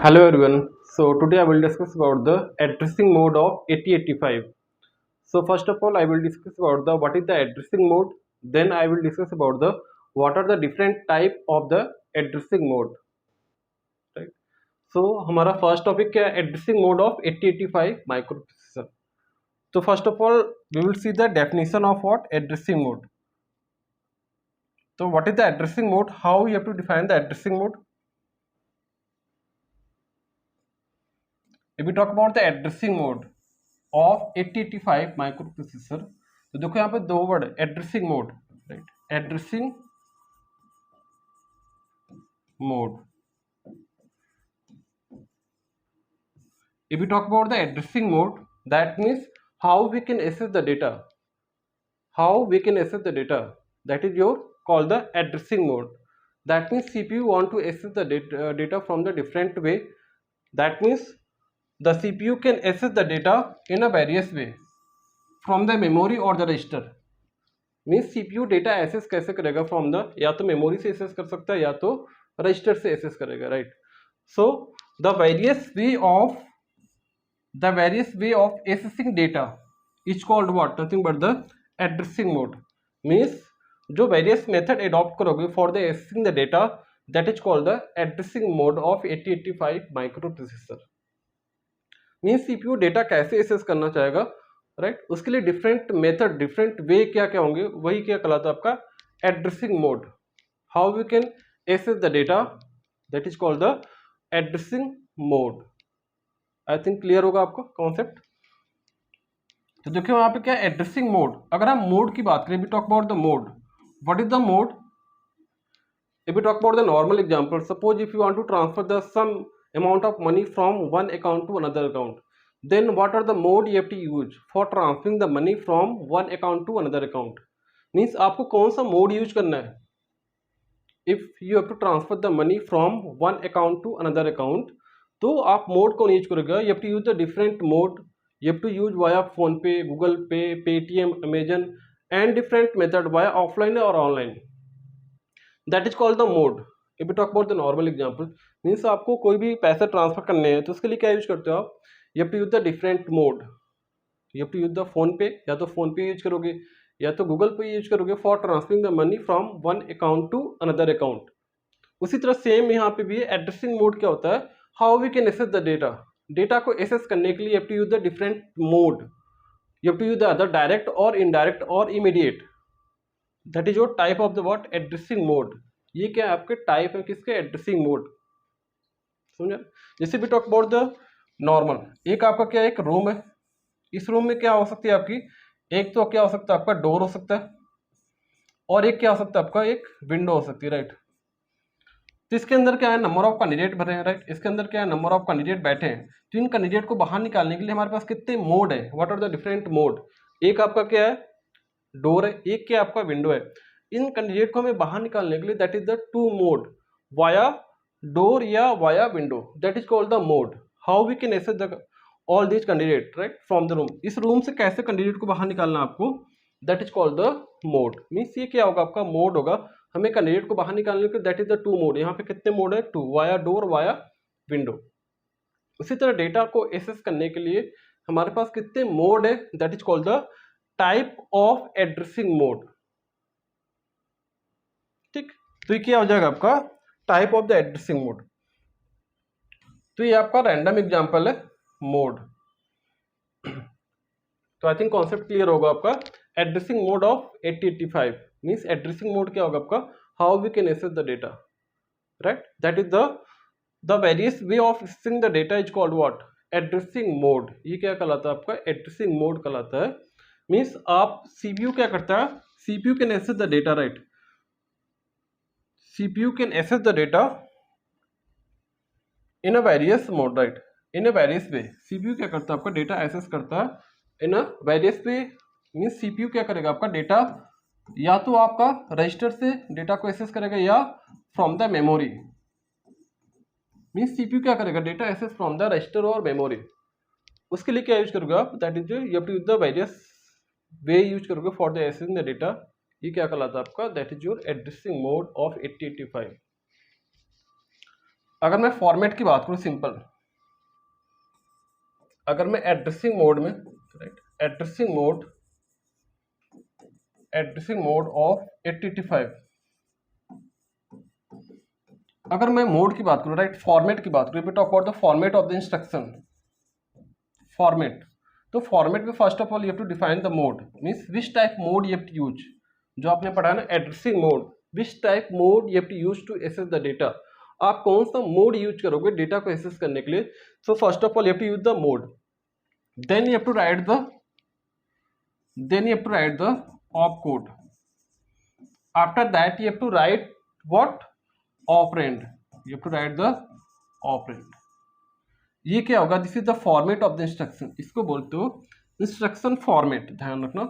Hello everyone. So today I will discuss about the addressing mode of 8085. So first of all I will discuss about the what is the addressing mode. Then I will discuss about the what are the different type of the addressing mode. Right. So हमारा first topic क्या है addressing mode of 8085 microprocessor. So first of all we will see the definition of what addressing mode. So what is the addressing mode? How you have to define the addressing mode? If we talk about the addressing mode of 8085 microprocessor, तो देखो यहाँ पे दो word addressing mode, right, addressing mode. If we talk about the addressing mode, that means how we can access the data, that is your called the addressing mode. That means CPU want to access the data from the different way. That means the CPU can access the data in a various way from the memory or the register. Means CPU data access कैसे करेगा from the, या तो memory से access कर सकता है या तो रजिस्टर से एक्सेस करेगा, right. So the various way of accessing data is called what, nothing but the addressing mode. Means जो वेरियस मेथड एडॉप्ट करोगे for the accessing the data, that is called the addressing mode of 8085 micro processor. Means CPU data कैसे access करना चाहेगा, right, उसके लिए different method, different way क्या क्या होंगे, वही क्या कहलाता है आपका addressing mode. How we can access the data, that is called the addressing mode. I think clear होगा आपको कॉन्सेप्ट. तो देखिए वहां पे क्या एड्रेसिंग मोड. अगर हम मोड की बात करें, we talk about the mode. What is the mode? If we talk about the normal example, suppose if you want to transfer the some amount of money from one account to another account, then what are the mode you have to use for transferring the money from one account to another account? Means आपको कौन सा mode use करना है if you have to transfer the money from one account to another account. तो आप mode कौन use करोगे? you have to use the different mode. you have to use via phone pay, google pay, paytm, amazon and different method via offline or online. that is called the mode. if we talk about the normal example, means आपको कोई भी पैसा transfer करने हैं तो उसके लिए क्या यूज करते हो आप? You have to use the different mode. You have to use the PhonePe, या तो फोन पे यूज करोगे या तो गूगल पे यूज करोगे for transferring the money from one account to another account. उसी तरह सेम यहाँ पे भी एड्रेसिंग मोड क्या होता है, how we can access the data. Data को एक्सेस करने के लिए you have to use the different mode. You have to use the other direct और इनडायरेक्ट और immediate. That is your type of the what addressing mode. ये क्या है आपके टाइप है किसके? Addressing mode. समझा? जैसे भी टॉक अबाउट द नॉर्मल, एक आपका क्या है, एक रूम है. इस रूम में क्या हो सकती है आपकी, एक तो क्या हो सकता है आपका डोर हो सकता है, और एक क्या हो सकता है आपका एक विंडो हो सकती है, राइट. तो इसके अंदर क्या है, नंबर ऑफ कैंडिडेट भरे हैं, राइट. इसके अंदर क्या है, नंबर ऑफ कैंडिडेट बैठे हैं. तो इन कैंडिडेट को बाहर निकालने के लिए हमारे पास कितने मोड है, what are the different mode. एक आपका क्या है डोर है, एक क्या आपका विंडो है. इन कैंडिडेट को हमें बाहर निकालने के लिए that is the two mode, via door या via window. That is called the mode. How we can access the all this candidate, right, from the room. इस रूम से कैसे कैंडिडेट को बाहर निकालना आपको, that is called the mode. Means ये क्या होगा आपका मोड होगा, हमें कैंडिडेट को बाहर निकालने के, that is the two mode. यहाँ पे कितने मोड है, two, via door via window. उसी तरह डेटा को एक्सेस करने के लिए हमारे पास कितने मोड है, that is called the type of addressing mode. ठीक, तो ये क्या हो जाएगा आपका type of the addressing mode. तो ये आपका रैंडम एग्जांपल है मोड. तो आई थिंक कॉन्सेप्ट क्लियर होगा आपका. Addressing mode of 8085 means addressing mode क्या होगा आपका, how we can access the data, right. That is the various way of accessing the data is called what, addressing mode. ये क्या कहलाता है आपका, एड्रेसिंग मोड कहलाता है. मींस आप सीपीयू क्या करता है, CPU can access the data, right. CPU can access the data in a various mode, right, in a various way. CPU क्या करता है आपका डेटा एक्सेस करता है in a various way. Means CPU क्या करेगा आपका डेटा, या तो आपका रजिस्टर से डेटा को एक्सेस करेगा या from the memory. Means CPU क्या करेगा, data access from the register और मेमोरी. उसके लिए क्या यूज करोगे आप, that is you have to use the various way use करोगे for the accessing the data. ये क्या कहलाता है आपका, that is your addressing mode of 8085. अगर मैं फॉर्मेट की बात करूं सिंपल, अगर मैं एड्रेसिंग मोड में, राइट, एड्रेसिंग मोड ऑफ 8085, अगर मैं मोड की बात करूं, राइट, फॉर्मेट की बात करूं, talk about the format of the instruction, format, तो फॉर्मेट में first of all you have to define the mode, means which type mode you have to use, जो आपने पढ़ा ना addressing mode, which type mode you have to use to access the data, आप कौन सा mode use करोगे data को access करने के लिए। So first of all you have to use the mode, then you have to write the opcode, after that you have to write what, operand, you have to write the operand। ये क्या होगा, this is the format of the instruction, इसको बोलते हो instruction format, ध्यान रखना,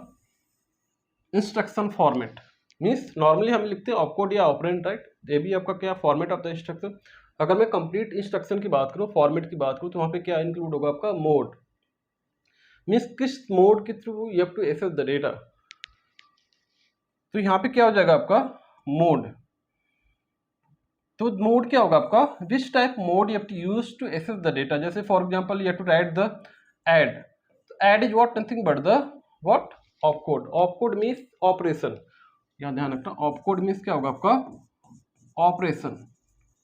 instruction format means normally हम लिखते हैं ऑपकोड या ऑपरेंड, राइट, ये भी आपका क्या फॉर्मेट ऑफ द इंस्ट्रक्शन। अगर मैं कंप्लीट इंस्ट्रक्शन की बात करूँ, फॉर्मेट की बात करूँ, तो वहाँ पे क्या इंक्लूड होगा आपका मोड, मीन्स किस मोड के through you have to access the data, तो यहाँ पे क्या हो जाएगा आपका मोड, तो मोड क्या होगा आपका, which type mode you have to use to access the data, जैसे for example you have to write the add, add is what, nothing but the what, opcode, opcode means operation, यहाँ ध्यान रखना, opcode means क्या होगा आपका operation,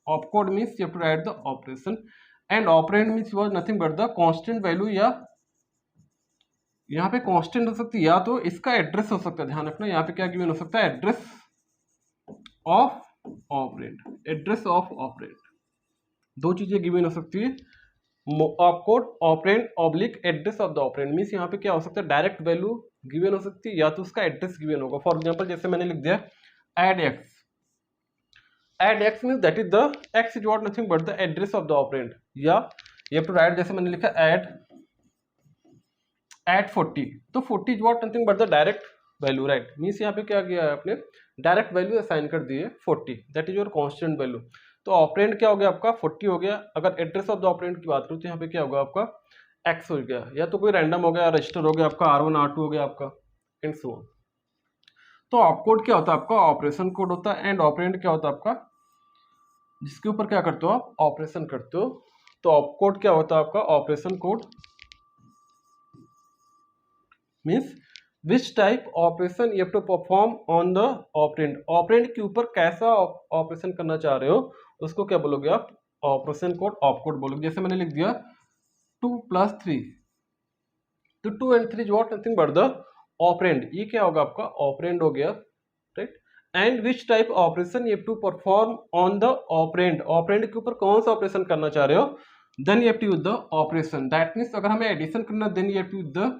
opcode means you have to write the operation, and operand means was nothing but the constant value, या यहाँ पे constant हो सकती है या तो इसका एड्रेस हो सकता है, ध्यान रखना यहाँ पे क्या गिवन हो सकता है, address of operand, address of operand, दो चीजें गिवन हो सकती है, opcode operand oblique address of the operand, means यहाँ पे क्या हो सकता है, डायरेक्ट वैल्यू गिवन हो सकती है या तो उसका एड्रेस गिवन होगा। फॉर एग्जाम्पल जैसे मैंने लिख दिया add X means that is the X is what, nothing but the address of the operand, या यू हैव टू राइट, जैसे मैंने लिखा एट 40, तो 40 is what, nothing but the direct value, right, means यहाँ पे क्या किया है आपने, डायरेक्ट वैल्यू असाइन कर दी है 40, that is your constant value, तो ऑपरेंड क्या हो गया आपका 40 हो गया। अगर एड्रेस ऑफ द ऑपरेंड की बात करूँ तो यहाँ पे क्या होगा आपका एक्स हो गया, या तो कोई रैंडम हो गया, रजिस्टर हो गया आपका, R1 R2 हो गया आपका, एंड सो ऑन। तो ऑपकोड क्या होता है आपका, ऑपरेशन कोड होता है, एंड ऑपरेंड क्या होता है आपका, जिसके ऊपर क्या करते हो आप ऑपरेशन करते हो, तो ऑपकोड क्या होता है आपका operation code, means which type operation you have to perform on the operand, operand के ऊपर कैसा ऑपरेशन करना चाह रहे हो उसको क्या बोलोगे आप, ऑपरेशन कोड ऑपकोड बोलोगे। जैसे मैंने लिख दिया 2 + 3, तो 2 and 3 what, nothing but the operand, ये क्या होगा आपका ऑपरेंड हो गया, right, and which type operation you have to perform on the operand, operand के ऊपर कौन सा ऑपरेशन करना चाह रहे हो, then you have to use the operation, that means अगर हमें एडिशन करना then you have to use the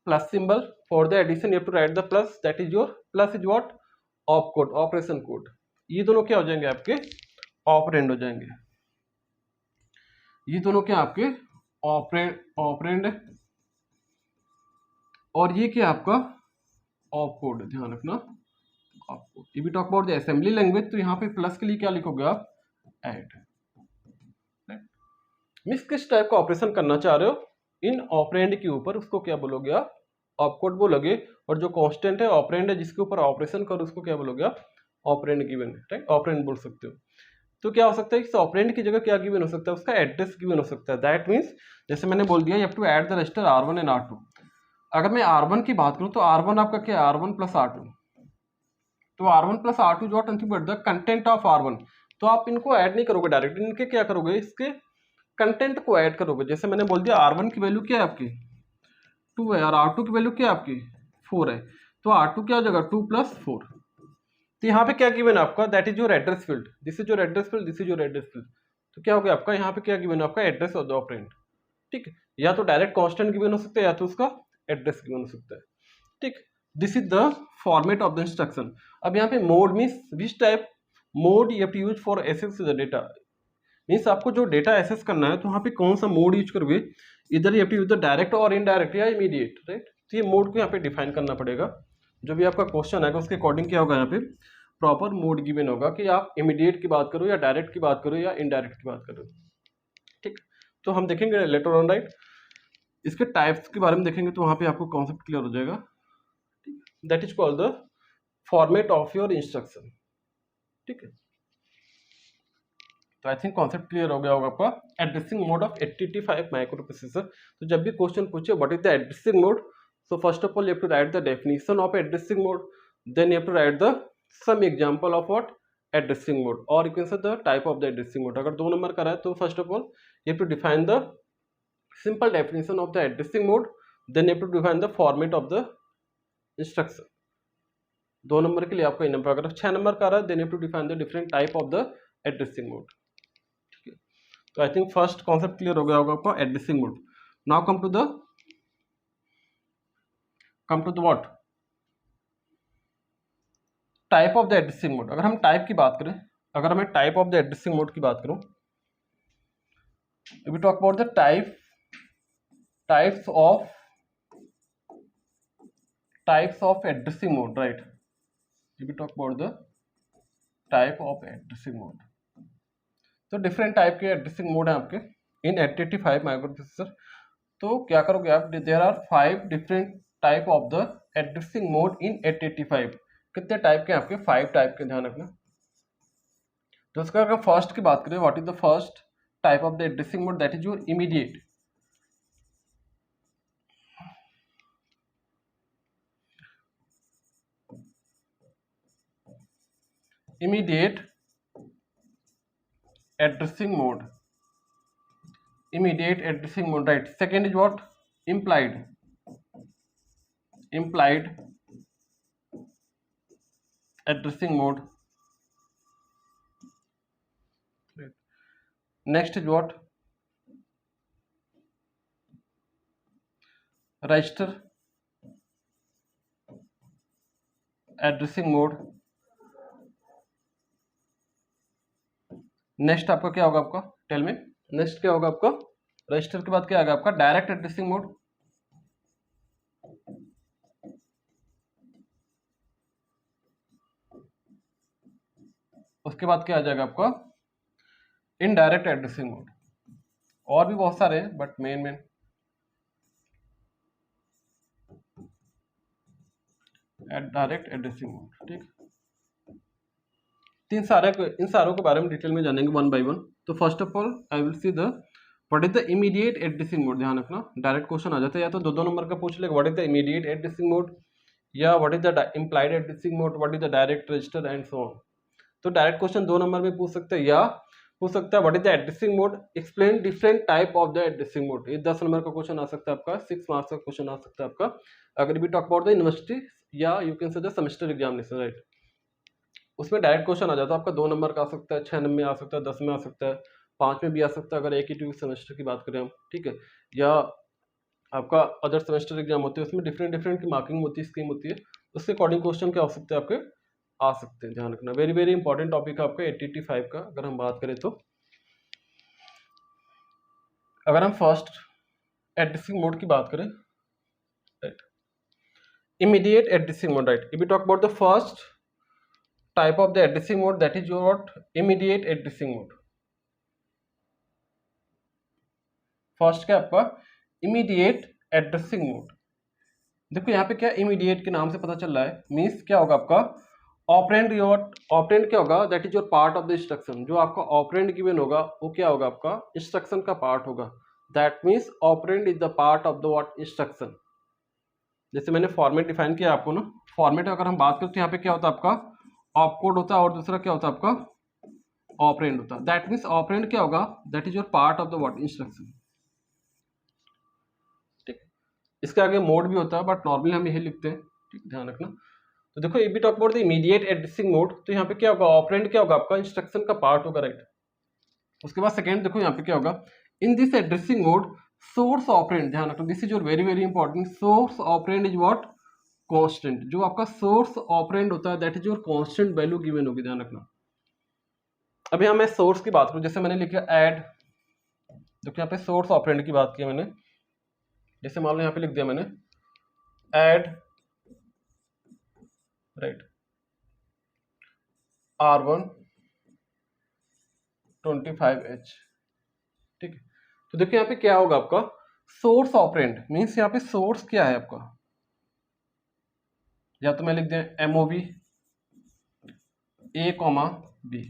plus symbol, for the addition you have to write the plus, that is your plus is what, opcode, operation code, ये दोनों क्या हो जाएंगे आपके operand हो जाएंगे, ये दोनों क्या आपके ऑपरेंड, और ये क्या आपका ऑपकोड, ध्यान रखना opcode. If we talk about the assembly language, तो यहाँ पे प्लस के लिए क्या लिखोगे आप ऐड, मीन्स किस टाइप का ऑपरेशन करना चाह रहे हो इन ऑपरेंड के ऊपर, उसको क्या बोलोगे आप ऑपकोड बोलोगे, और जो कांस्टेंट है ऑपरेंड है जिसके ऊपर ऑपरेशन करो उसको क्या बोलोगे आप ऑपरेंड गिवन, राइट, ऑपरेंड बोल सकते हो। तो क्या हो सकता है इस ऑपरेंड की जगह क्या गिवन हो सकता है, उसका एड्रेस गिवन हो सकता है, दैट मीन्स जैसे मैंने बोल दिया you have to add the register R1 and R2, अगर मैं R1 की बात करूँ तो R1 आपका क्या है R1 + R2, तो R1 + R2 जो nothing but the content of R1, तो आप इनको ऐड नहीं करोगे डायरेक्ट, इनके क्या करोगे इसके कंटेंट को ऐड करोगे। जैसे मैंने बोल दिया R1 की वैल्यू क्या है आपकी 2 है, और R2 की वैल्यू क्या है आपकी 4 है, तो R2 क्या हो जाएगा 2 + 4, तो यहाँ पे क्या गिवन है आपका, that is your address field, this is your address field, this is your address field, तो क्या हो गया आपका यहाँ पे क्या गिवन है आपका एड्रेस ऑफ द ऑपरेंड, ठीक है, या तो डायरेक्ट कांस्टेंट गिवन हो सकता है या तो उसका एड्रेस गिवन हो सकता है, ठीक, this is the format of the instruction. अब यहाँ पे mode means which type mode you have to use for access the data, means आपको जो डेटा एक्सेस करना है तो वहाँ पे कौन सा मोड यूज करोगे, इधर you have to use the direct और इनडायरेक्ट या इमीडिएट, राइट, तो ये मोड को यहाँ पे डिफाइन करना पड़ेगा, जो भी आपका क्वेश्चन आएगा उसके अकॉर्डिंग क्या होगा यहाँ पे प्रॉपर मोड गिवन होगा कि आप इमीडिएट की बात करो या डायरेक्ट की बात करो या इनडायरेक्ट की बात करो, ठीक, तो हम देखेंगे लेटर ऑन, राइट, इसके टाइप्स के बारे में देखेंगे तो वहाँ पे आपको कॉन्सेप्ट क्लियर हो जाएगा, ठीक, that is called the format of your instruction, ठीक है। तो आई थिंक कॉन्सेप्ट क्लियर हो गया होगा आपका addressing mode of 8085 micro processor. तो जब भी क्वेश्चन पूछे what is the addressing mode, so first of all you have to write the definition of addressing mode, then you have to write the some example of what addressing mode, or you can say the type of the addressing mode। अगर 2 number का रहा है तो first of all you have to define the simple definition of the addressing mode, then you have to define the format of the instruction। 2 number के लिए आपका इन number, अगर 6 number का रहा है then you have to define the different type of the addressing mode। ठीक है, तो I think first concept clear हो गया होगा आपका addressing mode. Now come to the what type of the addressing mode. अगर हम टाइप की बात करें, अगर मैं type of the addressing mode की बात करूं, we talk about the types of addressing mode, right. We talk about the type of addressing mode. तो डिफरेंट टाइप के एड्रेसिंग मोड है आपके इन 8085 माइक्रो प्रोसेसर। तो क्या करोगे आप, there are 5 different type of the addressing mode in 8085। कितने type के आपके, 5 टाइप के, ध्यान रखना। तो उसका अगर फर्स्ट की बात करें, what is the first type of the addressing mode, that is your immediate. Immediate addressing mode, immediate addressing mode, right. Second is what, implied addressing mode। Next is what, register addressing mode। Next आपका क्या होगा, आपका tell में next क्या होगा आपका, register के बाद क्या आएगा आपका, डायरेक्ट एड्रेसिंग मोड। उसके बाद क्या आ जाएगा आपका, इनडायरेक्ट एड्रेसिंग मोड। और भी बहुत सारे हैं but main direct addressing mode. ठीक, इन सारों के बारे में डिटेल में जानेंगे वन बाय वन। तो first of all I will see the what is the immediate addressing mode. ध्यान रखना, डायरेक्ट क्वेश्चन आ जाता है, या तो 2 नंबर का पूछ लेगा what is the immediate addressing mode, या what is the implied addressing mode, what is the direct register and so on. तो डायरेक्ट क्वेश्चन 2 नंबर में पूछ सकते हैं, या पूछ सकता है what is the addressing mode, explain different type of the addressing mode. ये 10 नंबर का क्वेश्चन आ सकता है आपका, 6 मार्क्स का क्वेश्चन आ सकता है आपका, अगर भी टॉक अबाउट द यूनिवर्सिटी या you can say the semester examination, right. उसमें डायरेक्ट क्वेश्चन आ जाता है आपका, 2 नंबर का आ सकता है, 6 नंबर में आ सकता है, 10 में आ सकता है, 5 में भी आ सकता है अगर एक ही 2 सेमेस्टर की बात करें हम। ठीक है, या आपका अदर सेमेस्टर एग्जाम होते हैं, उसमें डिफरेंट की मार्किंग होती है, स्कीम होती है, उसके अकॉर्डिंग क्वेश्चन क्या हो सकते हैं आपके, आ सकते हैं। ध्यान रखना, वेरी इंपॉर्टेंट टॉपिक है आपका 8085 का। अगर हम बात करें तो अगर हम फर्स्ट एड्रेसिंग मोड की बात करें, right, immediate addressing mode, right. If we talk about the first type of the addressing mode, that is your what, immediate addressing mode. First क्या आपका, इमीडिएट एड्रेसिंग मोड। देखो यहाँ पे क्या इमीडिएट के नाम से पता चल रहा है, मीन्स क्या होगा आपका, ऑपरेंड क्या होगा, that is your part of the instruction. जो आपका ऑपरेंड गिवन होगा वो क्या होगा, आपका इंस्ट्रक्शन का पार्ट होगा। That means operand is the part of the what, instruction. जैसे मैंने फॉर्मेट डिफाइन किया आपको ना, फॉर्मेट अगर हम बात करें तो यहाँ पे क्या होता है आपका, ऑपकोड होता है, और दूसरा क्या होता है आपका, ऑपरेंड होता है। दैट मीन्स ऑपरेंड क्या होगा, that is your part of the what, instruction. ठीक, इसके आगे मोड भी होता है बट नॉर्मली हम यही लिखते हैं। ठीक, ध्यान रखना। तो देखो ये भी talk about the immediate addressing mode, तो यहाँ पे क्या होगा, ऑपरेंड क्या होगा आपका, इंस्ट्रक्शन का पार्ट होगा, राइट। उसके बाद सेकेंड देखो यहाँ पे क्या होगा, इन this addressing mode source operand, ध्यान रखना, this is your very important, source operand is what, constant. जो आपका सोर्स ऑपरेंड होता है that is your constant value given होगी, ध्यान रखना। अभी हम सोर्स की बात करूं, जैसे मैंने लिखा ऐड, देखो यहाँ पे सोर्स ऑपरेंड की बात की मैंने, जैसे मान लो यहाँ पे लिख दिया मैंने ऐड, राइट, R1 25H। ठीक है, तो देखिए यहाँ पे क्या होगा आपका, सोर्स ऑपरेंड मीन्स यहाँ पे सोर्स क्या है आपका, या तो मैं लिख दिया MOV A, B,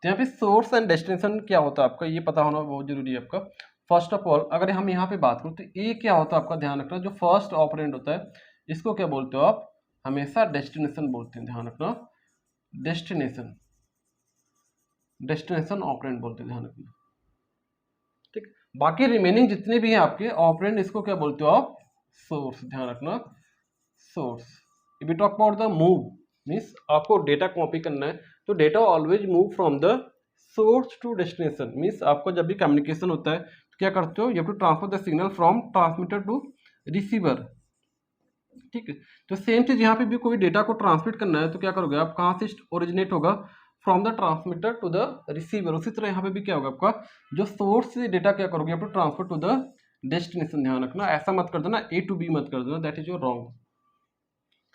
तो यहाँ पे सोर्स एंड डेस्टिनेशन क्या होता है आपका, ये पता होना बहुत जरूरी है आपका। फर्स्ट ऑफ ऑल अगर हम यहाँ पे बात करें तो ए क्या होता है आपका, ध्यान रखना, जो फर्स्ट ऑपरेंड होता है इसको क्या बोलते हो आप, हमेशा डेस्टिनेशन बोलते हैं, ध्यान रखना, डेस्टिनेशन, डेस्टिनेशन ऑपरेंड बोलते हैं, ध्यान रखना, ठीक। बाकी रिमेनिंग जितने भी हैं आपके ऑपरेंड इसको क्या बोलते हो आप, सोर्स, ध्यान रखना, source. If you talk about the move means आपको डेटा कॉपी करना है तो data always move from the source to destination, means आपको जब भी कम्युनिकेशन होता है तो क्या करते हो, you have to transfer the signal from transmitter to receiver, ठीक है। तो सेम चीज यहाँ पे भी कोई डेटा को ट्रांसमिट करना है तो क्या करोगे आप, कहाँ से ओरिजिनेट होगा, from the transmitter to the receiver. उसी तरह यहाँ पे भी क्या होगा आपका, जो सोर्स से डेटा क्या करोगे आप, to transfer to the destination, ध्यान रखना, ऐसा मत कर देना ए टू बी मत कर देना, दैट इज योर रॉन्ग।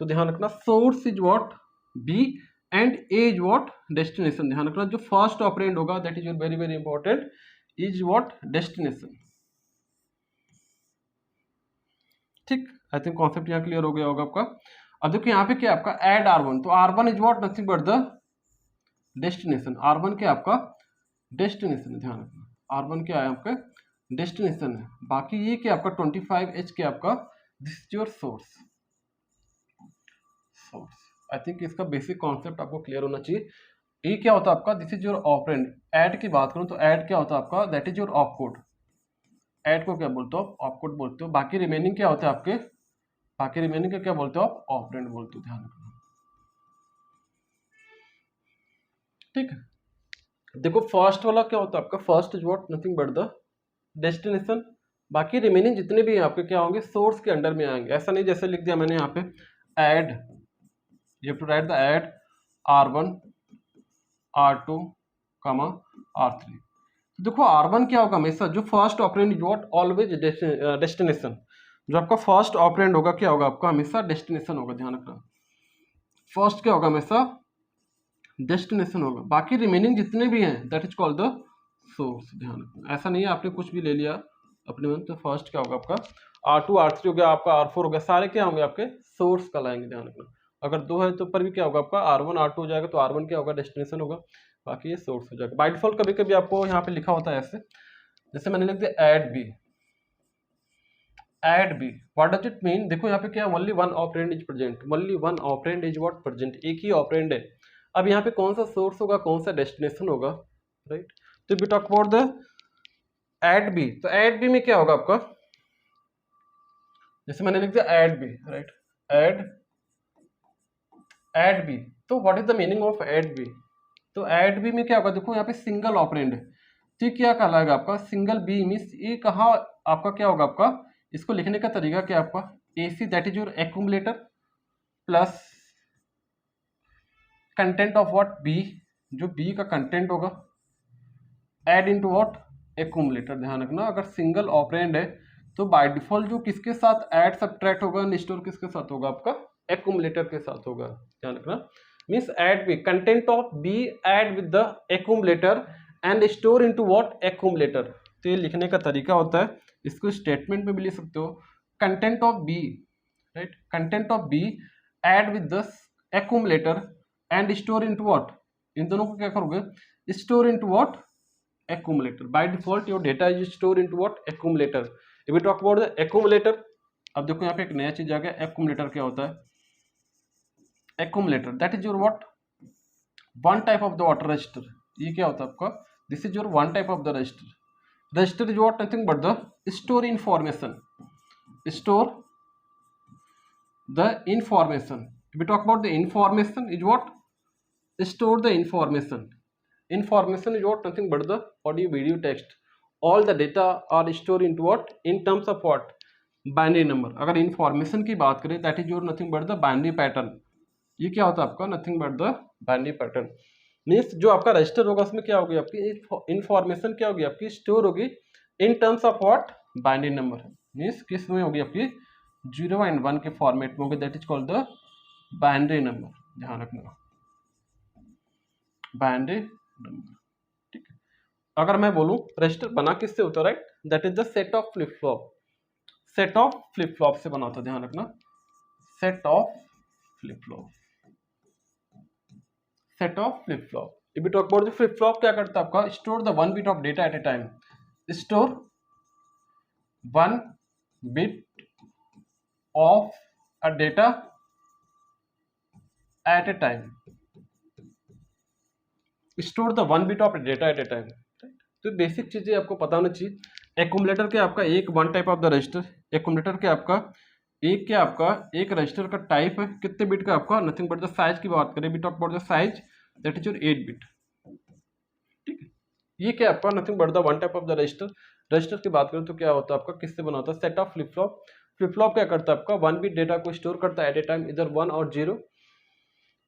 तो ध्यान रखना, source is what B and A is what destination, ध्यान रखना, जो फर्स्ट ऑपरेंड होगा that is your very very important, is what destination, ठीक। आई थिंक कॉन्सेप्ट यहाँ क्लियर हो गया होगा आपका। अब देखो यहाँ पे क्या आपका एड R1, तो R1 is what nothing but the destination, R1 क्या आपका डेस्टिनेशन है, ध्यान रखना, R1 क्या है आपका डेस्टिनेशन है। बाकी ये क्या आपका 25H क्या आपका, this is your source, source. I think इसका बेसिक कॉन्सेप्ट आपको क्लियर होना चाहिए। ये क्या होता है आपका, this is your operand. Add की बात करूं तो ऐड क्या होता है आपका, that is your opcode, add को क्या बोलते हो आप, ऑपकोड बोलते हो। बाकी रिमेनिंग क्या होता है आपके, बाकी रिमेनिंग का क्या बोलते हो आप, ऑपरेंड बोलते हो, ध्यान रखना, ठीक है। देखो फर्स्ट वाला क्या होता है आपका, first is what nothing but the destination, बाकी रिमेनिंग जितने भी हैं आपके क्या होंगे, सोर्स के अंडर में आएंगे। ऐसा नहीं जैसे लिख दिया मैंने यहाँ पे add, you have to write the add R1 R2 R3। तो देखो R1 क्या होगा हमेशा, जो first operand is what always destination, जो आपका फर्स्ट ऑपरेंड होगा क्या होगा आपका, हमेशा डेस्टिनेशन होगा, ध्यान रखना, फर्स्ट क्या होगा हमेशा डेस्टिनेशन होगा। बाकी रिमेनिंग जितने भी हैं that is called the source, ध्यान रखना। ऐसा नहीं है आपने कुछ भी ले लिया अपने मन, तो फर्स्ट क्या होगा आपका R2 R3 हो गया, आपका R4 हो गया, सारे क्या होंगे आपके सोर्स कहलाएंगे, ध्यान रखना। अगर दो है तो पर भी क्या होगा आपका R1 R2 हो जाएगा, तो R1 क्या होगा डेस्टिनेशन होगा, बाकी ये सोर्स हो जाएगा। बाय डिफॉल्ट कभी कभी आपको यहाँ पे लिखा होता है ऐसे, जैसे मैंने लिख दिया add B, add B, what does it mean, देखो यहाँ पे क्या only one operand is present, only one operand is what present, एक ही ऑपरेंड है। अब यहाँ पे कौन सा सोर्स होगा, कौन सा डेस्टिनेशन होगा, राइट। तो we talk about the add B, तो ऐड बी में क्या होगा आपका, जैसे मैंने लिख दिया add B, right, add B, तो what is the meaning of add B, तो ऐड बी में क्या होगा, देखो यहाँ पे सिंगल ऑपरेंड है, तो क्या कहलाएगा आपका सिंगल बी मीन्स, ये कहाँ आपका क्या होगा आपका, इसको लिखने का तरीका क्या आपका, AC that is your accumulator plus content of what B, जो बी का कंटेंट होगा, ऐड इनटू व्हाट एक्यूमुलेटर, ध्यान रखना। अगर सिंगल ऑपरेंड है तो बाय डिफॉल्ट जो किसके साथ ऐड सब्ट्रैक्ट होगा, स्टोर किसके साथ होगा आपका एक्यूमुलेटर के साथ होगा, ध्यान रखना। Means add B, content of B add with the accumulator and store into what accumulator. तो ये लिखने का तरीका होता है, इसको स्टेटमेंट में भी लिख सकते हो, content of B, right, content of B add with the accumulator and store into what, इन दोनों को क्या करोगे, store into what accumulator। by default your data is stored into what accumulator। if we talk about the accumulator, अब देखो यहाँ पे एक नया चीज आ गया, accumulator क्या होता है, accumulator that is your what one type of the water register। ये क्या होता है आपका, this is your one type of the register, register is what nothing but the store information, store the information। if we talk about the information is what store the information, information is what nothing but the audio video text, all the data are stored into what in terms of what binary number. अगर information की बात करें that is your nothing but the binary pattern, ये क्या होता है आपका nothing but the binary pattern. Means जो आपका रजिस्टर होगा उसमें क्या होगी आपकी इंफॉर्मेशन, क्या होगी आपकी स्टोर होगी इन terms of what binary number, means किस में होगी आपकी 0 एंड 1 के फॉर्मेट में होगी, that is called the binary number, ध्यान रखना, बाइनरी नंबर, ठीक है। अगर मैं बोलूं रजिस्टर बना किससे होता है, right, that is the set of flip flop, set of flip flop से बना होता है, ध्यान रखना, set of flip flop, set of flip flop. If you talk about the flip flop क्या करता है आपका, store the 1 bit of data eight A time, store 1 bit of a data eight A time, store the 1 bit of data eight A time. तो basic चीजें आपको पता होना चाहिए। एक्यूमुलेटर के आपका एक one type of the register, accumulator के आपका एक रजिस्टर का टाइप है, कितने बिट का आपका, नथिंग बट द साइज की बात करें, bit of but the size that is your 8 bit. ठीक है, ये क्या आपका nothing but the one type of the register. Register की बात करें तो क्या होता है आपका, किससे बना होता है, set of flip flop. Flip flop क्या करता है आपका, 1 बिट डेटा को स्टोर करता है एट ए टाइम, इधर 1 और 0।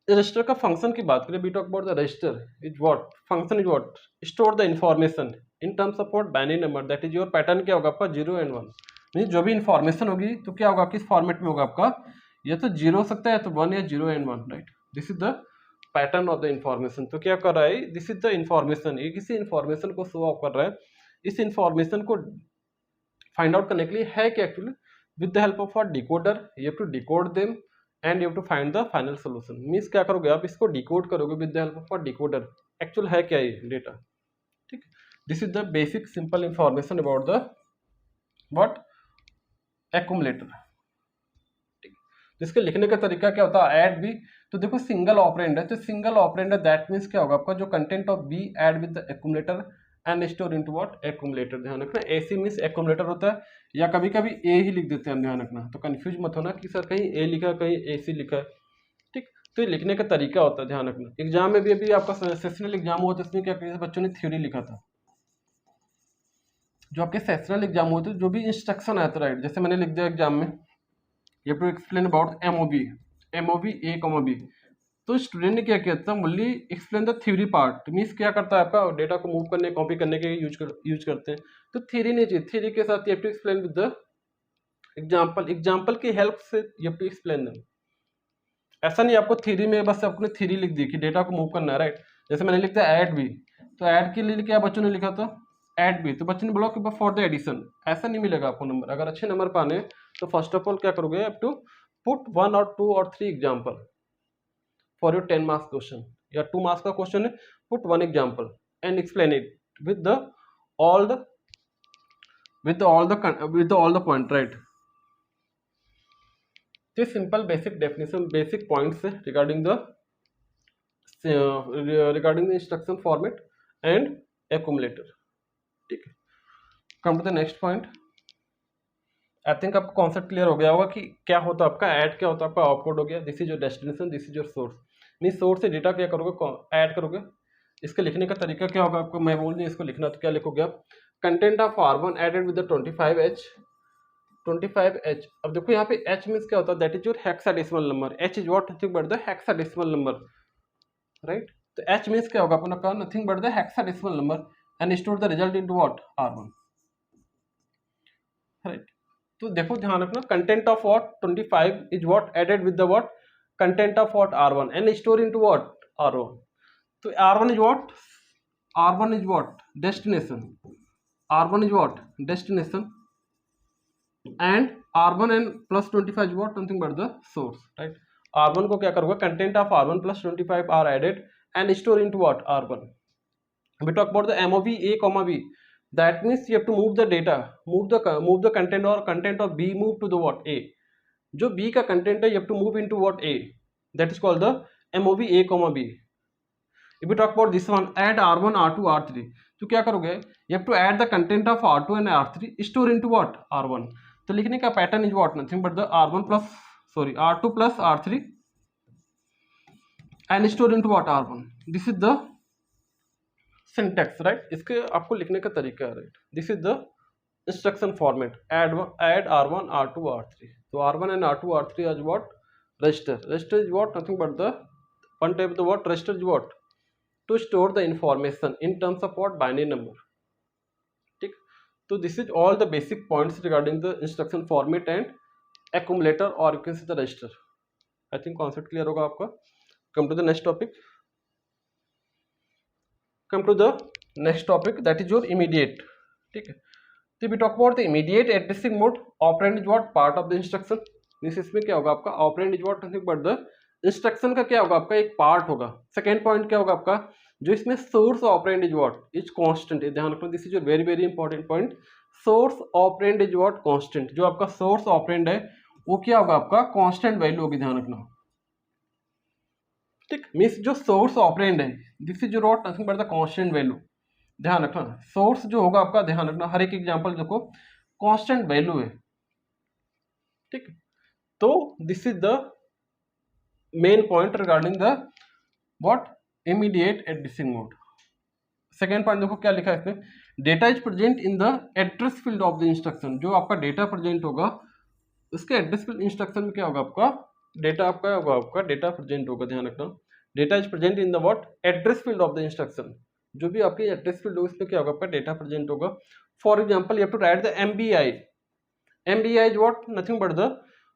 रजिस्टर का फंक्शन की बात करें, we talk about the register is what, function is what, store the information in terms of what, binary number, that is your pattern क्या होगा आपका 0 and 1। मीन जो भी इंफॉर्मेशन होगी तो क्या होगा, किस फॉर्मेट में होगा आपका, या तो 0 हो सकता है या तो 1 या 0 and 1, right. This is the pattern of the information. तो क्या कर रहा है, दिस इज द इंफॉर्मेशन, ये किसी इंफॉर्मेशन को शो ऑफ कर रहा है। इस इंफॉर्मेशन को फाइंड आउट करने के लिए है क्या actually, with the help of a decoder you have to decode them and you have to find the final solution. Means क्या करोगे आप, इसको डिकोड करोगे with the help of a decoder. Actual है क्या ये डेटा, ठीक। This is the basic simple information about the what, accumulator. ठीक, जिसके लिखने का तरीका क्या होता है, ऐड बी। तो देखो सिंगल ऑपरेंड है, तो सिंगल ऑपरेंड है, दैट मीन्स क्या होगा आपका, जो content of B add with the accumulator and store into what, accumulator. ध्यान रखना एसी मींस एक्यूमुलेटर होता है, या कभी कभी ए ही लिख देते हैं हम, ध्यान रखना। तो कंफ्यूज मत होना कि सर कहीं ए लिखा कहीं एसी लिखा है, ठीक। तो ये लिखने का तरीका होता है, ध्यान रखना। एग्जाम में भी अभी आपका सेशनल एग्जाम हुआ था, इसमें क्या किया बच्चों ने थ्योरी लिखा था। जो आपके सेशनल एग्जाम होते जो भी इंस्ट्रक्शन आया था, राइट, जैसे मैंने लिख दिया एग्जाम में, you have to explain about MOV A comma B. तो स्टूडेंट ने क्या किया था, only explain the theory part. Means क्या करता है आपका, डेटा को मूव करने कॉपी करने के यूज करते हैं। तो थ्योरी नहीं चाहिए, थ्योरी के साथ you have to explain with the example, example की हेल्प से you have to explain them. ऐसा नहीं आपको थ्योरी में बस आपने थ्योरी लिख दी कि डेटा को मूव करना है, राइट। जैसे मैंने लिखा ऐड बी, तो ऐड के लिए क्या बच्चों ने लिखा था, ऐड बी, तो बच्चों ने बोला कि फॉर द एडिशन। ऐसा नहीं मिलेगा आपको नंबर। अगर अच्छे नंबर पाने तो फर्स्ट ऑफ ऑल क्या करोगे, आप to put 1 or 2 or 3 example for your 10 marks question, या 2 मार्क्स का क्वेश्चन है, put 1 example and explain it with all the point, right. this simple basic definition, basic points regarding the instruction format and accumulator, ठीक है। Come to the next point. I think आपको concept clear हो गया होगा कि क्या होता है आपका ऐड, क्या होता है आपका आउटपुट हो गया। This is your destination, this is your source. Mean source से डेटा क्या करोगे, ऐड करोगे। इसके लिखने का तरीका क्या होगा आपको, मैं बोल दूँ इसको लिखना, तो क्या लिखोगे आप, content of R1 added with the 25H। अब देखो यहाँ पे H मीन्स क्या होता है, that is your hexadecimal number. H is what, nothing but the hexadecimal number, right. तो H मीन्स क्या होगा अपना का, nothing but the hexadecimal number and store the result into what, R1, right. तो देखो ध्यान रखना, content of what 25 is what added with the what, content of what R1 and store into what, R1। तो R1 is what destination, R1 is what destination and R1 and plus 25 is what, nothing but the source, right. R1 को क्या करोगे, content of R1 plus 25 are added and store into what, R1। we talk about the MOV A comma B, that means you have to move the data, move the content or content of B move to the what, A। जो B का content है you have to move into what, A, that is called the MOV A comma B। if we talk about this one, add R1 R2 R3, तो क्या करोगे, you have to add the content of R2 and R3 store into what, R1। तो लिखने का pattern is what, nothing but the R2 plus R3 and store into what, R1। This is the syntax, right. इसके आपको लिखने का तरीका है, right. This is the instruction format, add R1 R2 R3। तो R1 and R2 R3 as what, register is what, nothing but the one type of the what, register is what, to store the information in terms of what, binary number, ठीक। तो this is all the basic points regarding the instruction format and accumulator और you can see the register. I think concept clear होगा आपका। Come to the next topic, that is your immediate, ठीक है। तो we talk about the immediate addressing mode, operand is what, part of the instruction. Means इसमें क्या होगा आपका, operand is what, nothing but the instruction का क्या होगा आपका एक पार्ट होगा। सेकेंड पॉइंट क्या होगा आपका, जो इसमें source operand is what is constant है, ध्यान रखना, this is a very very important point. Source operand is what constant, जो आपका सोर्स ऑपरेंड है वो क्या होगा आपका कांस्टेंट वैल्यू होगी, ध्यान रखना। ठीक, मीन्स जो सोर्स ऑपरेंड है this is what nothing but the constant value, ध्यान रखना। सोर्स जो होगा आपका, ध्यान रखना, हर एक एग्जांपल देखो कांस्टेंट वैल्यू है। ठीक, तो this is the main point regarding the what immediate addressing mode. Second point देखो क्या लिखा है इसमें, data is present in the address field of the instruction, जो आपका डेटा प्रेजेंट होगा उसके एड्रेस फील्ड इंस्ट्रक्शन में क्या होगा आपका डेटा, आपका होगा आपका डेटा प्रेजेंट होगा, ध्यान रखना। Data is present in the what address field of the instruction, जो भी आपकी एड्रेस फील्ड होगा इसमें क्या होगा आपका डेटा प्रेजेंट होगा। For example you have to write the MVI, MVI is what nothing but the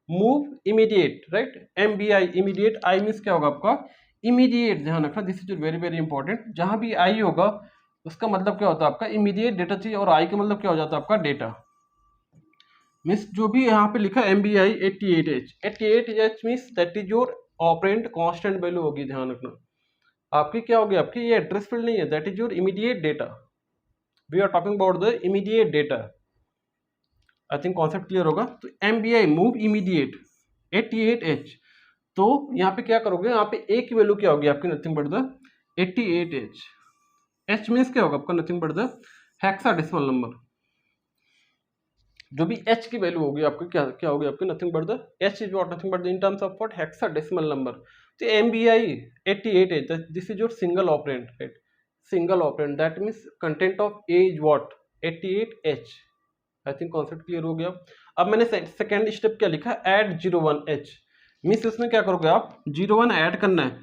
move immediate, right, MVI immediate, I means क्या होगा आपका इमीडिएट, ध्यान रखना, this is very very important. जहां भी आई होगा उसका मतलब क्या होता है आपका इमीडिएट डेटा चाहिए, और आई का मतलब क्या हो जाता है आपका डेटा। मीन्स जो भी यहाँ पे लिखा MBI 88H, 88H means that is your operand constant value होगी, ध्यान रखना। आपकी क्या होगी, आपकी ये एड्रेस फील्ड नहीं है, that is your immediate data, we are talking about the immediate data. I think concept clear होगा। तो MBI मूव इमीडिएट 88H, तो यहाँ पे क्या करोगे, यहाँ पे ए की वैल्यू क्या होगी आपकी nothing but the 88H, H means क्या होगा आपका nothing but the hexadecimal number, जो भी H की वैल्यू होगी आपकी क्या क्या होगी आपकी nothing but the H is what nothing but the in terms of what hexadecimal number. तो MBI 88H, this is your single operand, right, single operand, that means content of A is what 88H। I think concept clear हो गया। अब मैंने second step क्या लिखा, add 01H, means इसमें क्या करोगे आप 01 ऐड करना है,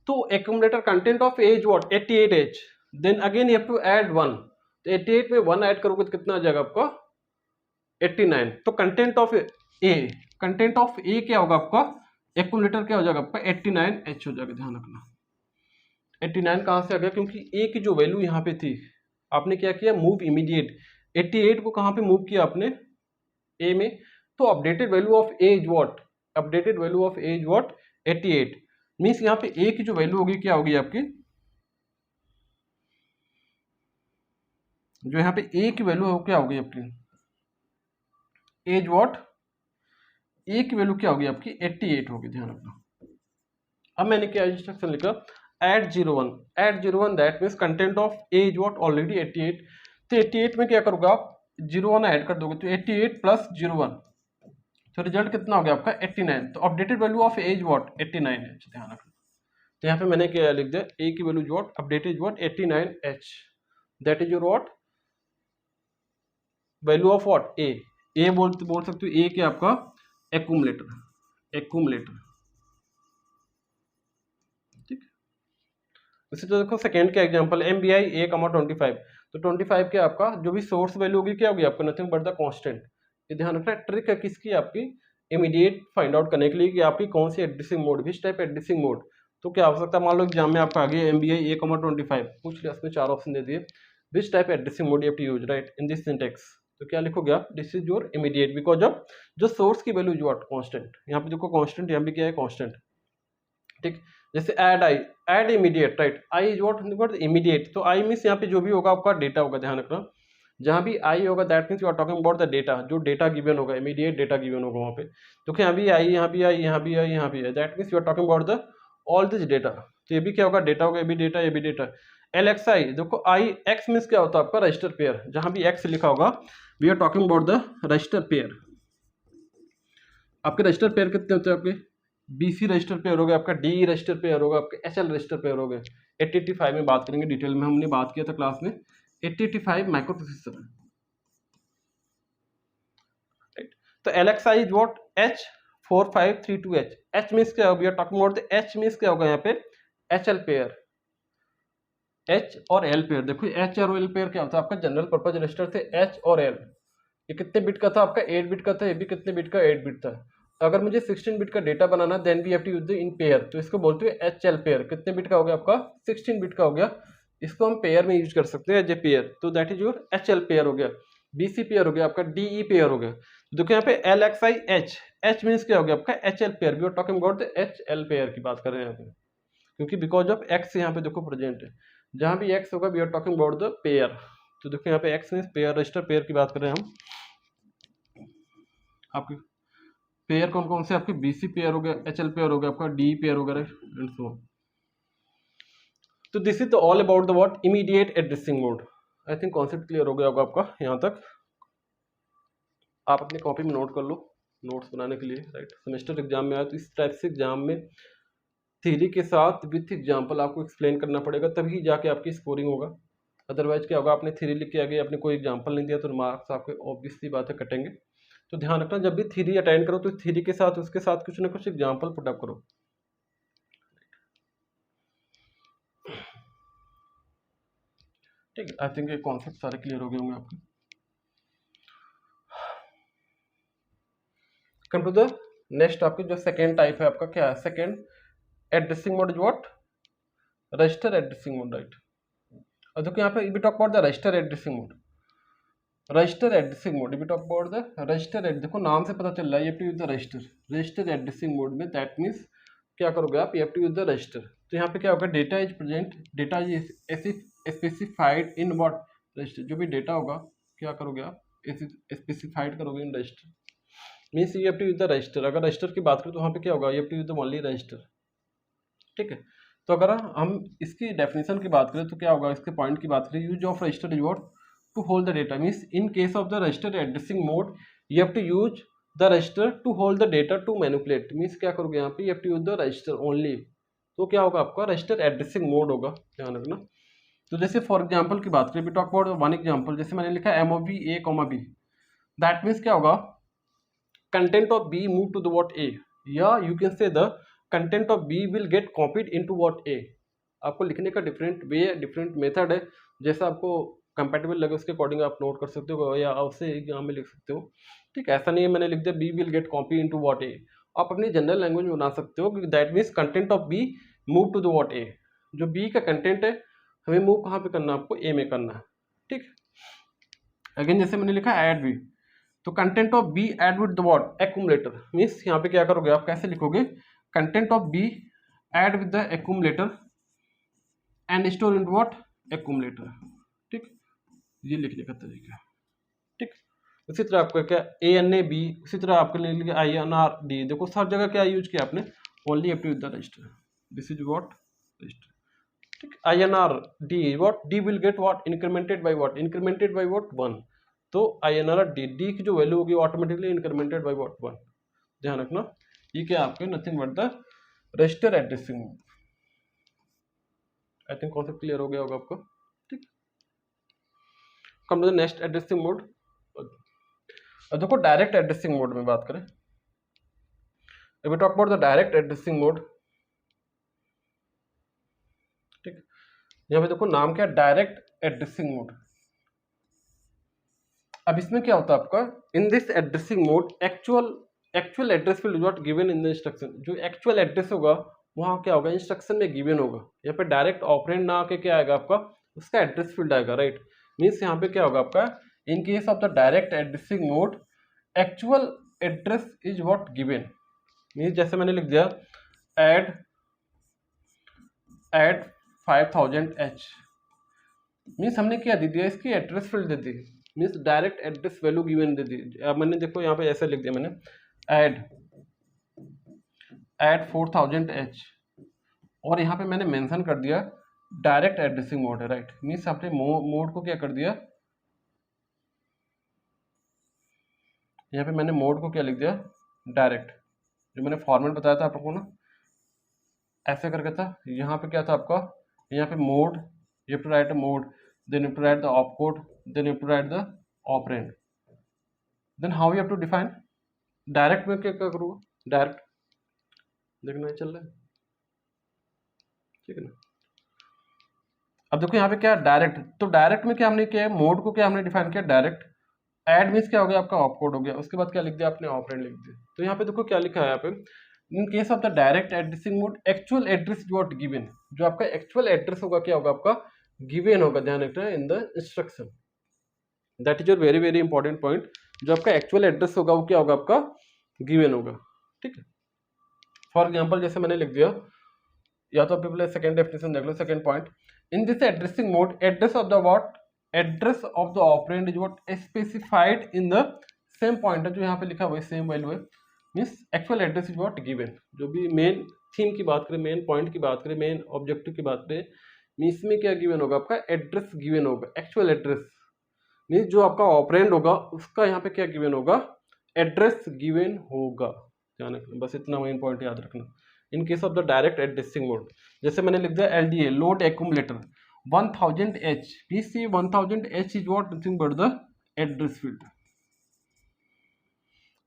तो accumulator content of A is what 88H, then again you have to add 1, तो 88 में 1 ऐड करोगे तो कितना आ जाएगा आपका 89। तो content of A, content of A क्या होगा आपका एक्यूमुलेटर क्या हो जाएगा आपका 89H हो जाएगा, ध्यान रखना। 89 कहाँ से आ गया, क्योंकि ए की जो वैल्यू यहाँ पे थी आपने क्या किया मूव इमीडिएट, 88 को कहाँ पे मूव किया आपने ए में, तो updated value of A is what, updated value of A is what 88, means यहाँ पे ए की जो वैल्यू होगी क्या होगी आपकी, जो यहाँ पे ए की वैल्यू हो क्या होगी आपकी एज व्हाट, ए की वैल्यू क्या होगी आपकी 88 होगी, ध्यान रखना। अब मैंने क्या इंस्ट्रक्शन लिखा, add 01, add 01 that means content of A is what already 88, तो 88 में क्या करोगे आप 01 ऐड कर दोगे, तो 88 प्लस 01, तो रिजल्ट कितना हो गया आपका 89, तो updated value of A is what 89 है, ध्यान रखना। तो यहाँ पे मैंने क्या लिख दिया, ए की value what updated what 89H, that is your what value of what ए बोल सकते हो, ए क्या आपका एक्यूमुलेटर, एक्यूमुलेटर, ठीक। इसी तो देखो सेकेंड का एग्जांपल MBI A, 25, तो 25 क्या आपका जो भी सोर्स वैल्यू होगी क्या होगी आपका नथिंग बट द कांस्टेंट। ये ध्यान रखना, ट्रिक है किसकी आपकी इमीडिएट फाइंड आउट करने के लिए कि आपकी कौन सी addressing mode, which type addressing mode. तो क्या हो सकता है, मान लो एग्जाम में आपका आगे MBI A, 25 पूछ लिया, उसमें 4 ऑप्शन दे दिए, which type addressing mode you have to use, right, in this syntax, तो क्या लिखोगे आप, this is your immediate, because of जो सोर्स की वैल्यू जो कांस्टेंट, यहाँ पे देखो कांस्टेंट, यहाँ पे क्या है कांस्टेंट, ठीक। जैसे add I, add immediate, right, I is what immediate, तो आई मीन्स यहाँ पे जो भी होगा आपका डेटा होगा, ध्यान रखना, जहाँ भी आई होगा that means you are talking about the data, जो डेटा गिवन होगा इमीडिएट डेटा गिवन होगा वहाँ पे, तो यहाँ भी आई, यहाँ भी आई, यहाँ भी आई, यहाँ भी आई, that means you are talking about the all this data, तो ये भी क्या होगा डेटा होगा, ये भी डेटा, ये भी डेटा। LXI देखो, आई एक्स मीन्स क्या होता है आपका रजिस्टर पेयर, जहाँ भी एक्स लिखा होगा we are talking about the register pair. आपके रजिस्टर पेयर कितने होते हैं, आपके BC रजिस्टर पेयर हो गए, आपका DE रजिस्टर पेयर होगा, आपके HL रजिस्टर पेयर हो गए। 8085 में बात करेंगे डिटेल में, हमने बात किया था क्लास में, 8085 माइक्रो प्रोसेसर है, राइट। तो LXI is what H4532H, H means क्या होगा, we are talking about the H means क्या होगा यहाँ पे HL पेयर, H और L पेयर। देखो H और L पेयर क्या होता है आपका जनरल पर्पज रजिस्टर थे H और L, ये कितने बिट का था आपका 8 बिट का था, ये भी कितने बिट का 8 बिट था। अगर मुझे 16 बिट का डेटा बनाना then we have to use the in pair, तो इसको बोलते हैं HL पेयर। कितने बिट का हो गया आपका 16 बिट का हो गया, इसको हम पेयर में यूज कर सकते हैं एज ए पेयर, तो that is your HL pair हो गया। BC पेयर हो गया आपका, DE पेयर हो गया। देखो यहाँ पे LXI H, H मीन्स क्या हो गया आपका HL पेयर, we are talking about the HL pair की बात कर रहे हैं यहाँ पे, क्योंकि बिकॉज ऑफ X यहाँ पे देखो प्रेजेंट है, जहाँ भी एक्स होगा we are talking about the pair. तो देखो यहाँ पे X means pair, register pair की बात कर रहे हैं हम। आपके पेयर कौन कौन से, आपके बीसी पेयर हो गया, एचएल पेयर हो गया, आपका डी पेयर हो गया एंड सो ऑन। तो this is all about the what immediate addressing mode. I think concept clear हो गया होगा आपका यहाँ तक। आप अपनी कॉपी में नोट कर लो नोट्स बनाने के लिए, राइट। सेमेस्टर एग्जाम में आया तो इस टाइप से एग्जाम में थ्योरी के साथ विथ एग्जाम्पल आपको एक्सप्लेन करना पड़ेगा, तभी जाके आपकी स्कोरिंग होगा। अदरवाइज क्या होगा, आपने थ्योरी लिख के आगे आपने कोई एग्जाम्पल नहीं दिया तो मार्क्स आपके ऑब्वियसली बात है कटेंगे। तो ध्यान रखना जब भी थ्योरी अटेंड करो तो थ्योरी के साथ उसके साथ कुछ ना कुछ एग्जाम्पल पुटअप करो। ठीक है, आई थिंक ये कॉन्सेप्ट सारे क्लियर हो गए होंगे आपके। कम टू द नेक्स्ट, आपके जो सेकेंड टाइप है आपका क्या है, second addressing mode is what, register addressing mode, right. और देखो यहाँ पे we talk about the register addressing mode. Register addressing mode we talk about the register add, देखो नाम से पता चल रहा है, you have to use the register addressing mode में दैट मीन्स क्या करोगे आप, you have to use the register. तो यहाँ पे क्या होगा, data is present, data is specified in what register, जो भी डेटा होगा क्या करोगे आप, स्पेसिफाइड करोगे in register. Means you have to use the register. अगर रजिस्टर की बात करें तो वहाँ पे क्या होगा, you have to use the only register. ठीक है, तो अगर हम इसकी डेफिनेशन की बात करें तो क्या होगा, इसके पॉइंट की बात करें, use of register is what, to hold the data. Means in case of the register addressing mode you have to use the register to hold the data to manipulate. Means क्या करोगे यहाँ पे, you have to use the register only. तो क्या होगा आपका register addressing mode होगा, ध्यान रखना। तो जैसे फॉर एग्जाम्पल की बात करें, we talk about one example, जैसे मैंने लिखा MOV A, B, that means क्या होगा, content of B move to the what A, या you can say the content of B will get copied into what A। आपको लिखने का different way है, डिफरेंट मेथड है, जैसा आपको कंपेटेबल लगे उसके अकॉर्डिंग आप नोट कर सकते हो या आपसे एग्जाम में लिख सकते हो। ठीक है, ऐसा नहीं है मैंने लिख दिया B will get copy into what A। आप अपनी जनरल लैंग्वेज में बना सकते हो, that means content of B move to the what A। जो B का कंटेंट है हमें मूव कहाँ पे करना है, आपको A में करना है। ठीक, अगेन जैसे मैंने लिखा ऐड B, तो content of B add with the what accumulator. Means यहाँ पे क्या करोगे आप, कैसे लिखोगे, content of B add with the accumulator and store in what accumulator. ठीक, ये लिखने का तरीका। ठीक, उसी तरह आपका क्या ANA B, उसी तरह आपके लिए लिखा INR D। देखो सब जगह क्या यूज किया आपने, only have to use the register, this is what register. ठीक, INR D what, D will get what incremented by what, incremented by what 1। तो INR D की जो वैल्यू होगी ऑटोमेटिकली इंक्रीमेंटेड बाय व्हाट 1। ध्यान रखना, ये क्या आपके nothing but the register addressing mode. I think concept clear हो गया होगा आपको। ठीक, come to the next addressing mode. अब देखो डायरेक्ट एड्रेसिंग मोड में बात करें, we talk about the direct addressing mode. ठीक, यहाँ पे देखो नाम क्या है, डायरेक्ट एड्रेसिंग मोड। अब इसमें क्या होता है आपका, इन this addressing mode actual address will not given in the instruction. जो एक्चुअल एड्रेस होगा वहाँ क्या होगा, इंस्ट्रक्शन में गिवन होगा। यहाँ पे डायरेक्ट ऑपरेंड ना आके क्या आएगा आपका, उसका एड्रेस फील्ड आएगा, राइट। मीन्स यहाँ पे क्या होगा आपका, इन case of the direct addressing mode actual address is what given. Means जैसे मैंने लिख दिया एड 5000H, मीन्स हमने क्या दे दिया, इसकी एड्रेस फील्ड दे दी। Means direct address value given दे दी। अब मैंने देखो यहाँ पे ऐसे लिख दिया मैंने ऐड 4000H, और यहाँ पे मैंने मेंशन कर दिया डायरेक्ट एड्रेसिंग मोड है, राइट। मीन्स आपने मोड को क्या कर दिया, यहाँ पे मैंने मोड को क्या लिख दिया डायरेक्ट, जो मैंने फॉर्मेट बताया था आपको ना, ऐसे करके था। यहाँ पे क्या था आपका, यहाँ पे mode, you have to write a mode, then you have to write the opcode, then you have to write the operand, then how you have to define direct में क्या करूँगा, डायरेक्ट देखना है चल रहा है, ठीक है ना। अब देखो यहाँ पे क्या डायरेक्ट, तो डायरेक्ट में क्या हमने किया है, मोड को क्या हमने डिफाइन किया डायरेक्ट, ऐड मीन्स क्या हो गया आपका ऑपकोड हो गया, उसके बाद क्या लिख दिया आपने ऑपरेंड लिख दिया। तो यहाँ पे देखो क्या लिखा है यहाँ पे, इन case of the direct addressing mode actual address what given, जो आपका एक्चुअल एड्रेस होगा क्या होगा आपका गिवन होगा, ध्यान रखना in the instruction. That is your very very important point, जो आपका एक्चुअल एड्रेस होगा वो क्या होगा आपका गिवन होगा। ठीक है, फॉर एग्जाम्पल जैसे मैंने लिख दिया, या तो पीपल सेकंड डेफिनेशन देख लो, second point, in this addressing mode address of the what, address of the operand is what specified in the same pointer, जो यहाँ पे लिखा हुआ है सेम वैल्यू है, means actual address is what given. जो भी मेन थीम की बात करें, मेन पॉइंट की बात करें, मेन ऑब्जेक्टिव की बात करें, मीन्स में क्या गिवन होगा, आपका एड्रेस गिवन होगा, एक्चुअल एड्रेस मीन्स जो आपका ऑपरेंड होगा उसका यहाँ पे क्या गिवन होगा, एड्रेस गिवन होगा। ध्यान रखना, बस इतना मेन पॉइंट याद रखना। इन case of the direct addressing mode, जैसे मैंने लिख दिया LDA load accumulator 1000H, PC 1000H is what nothing but the address field.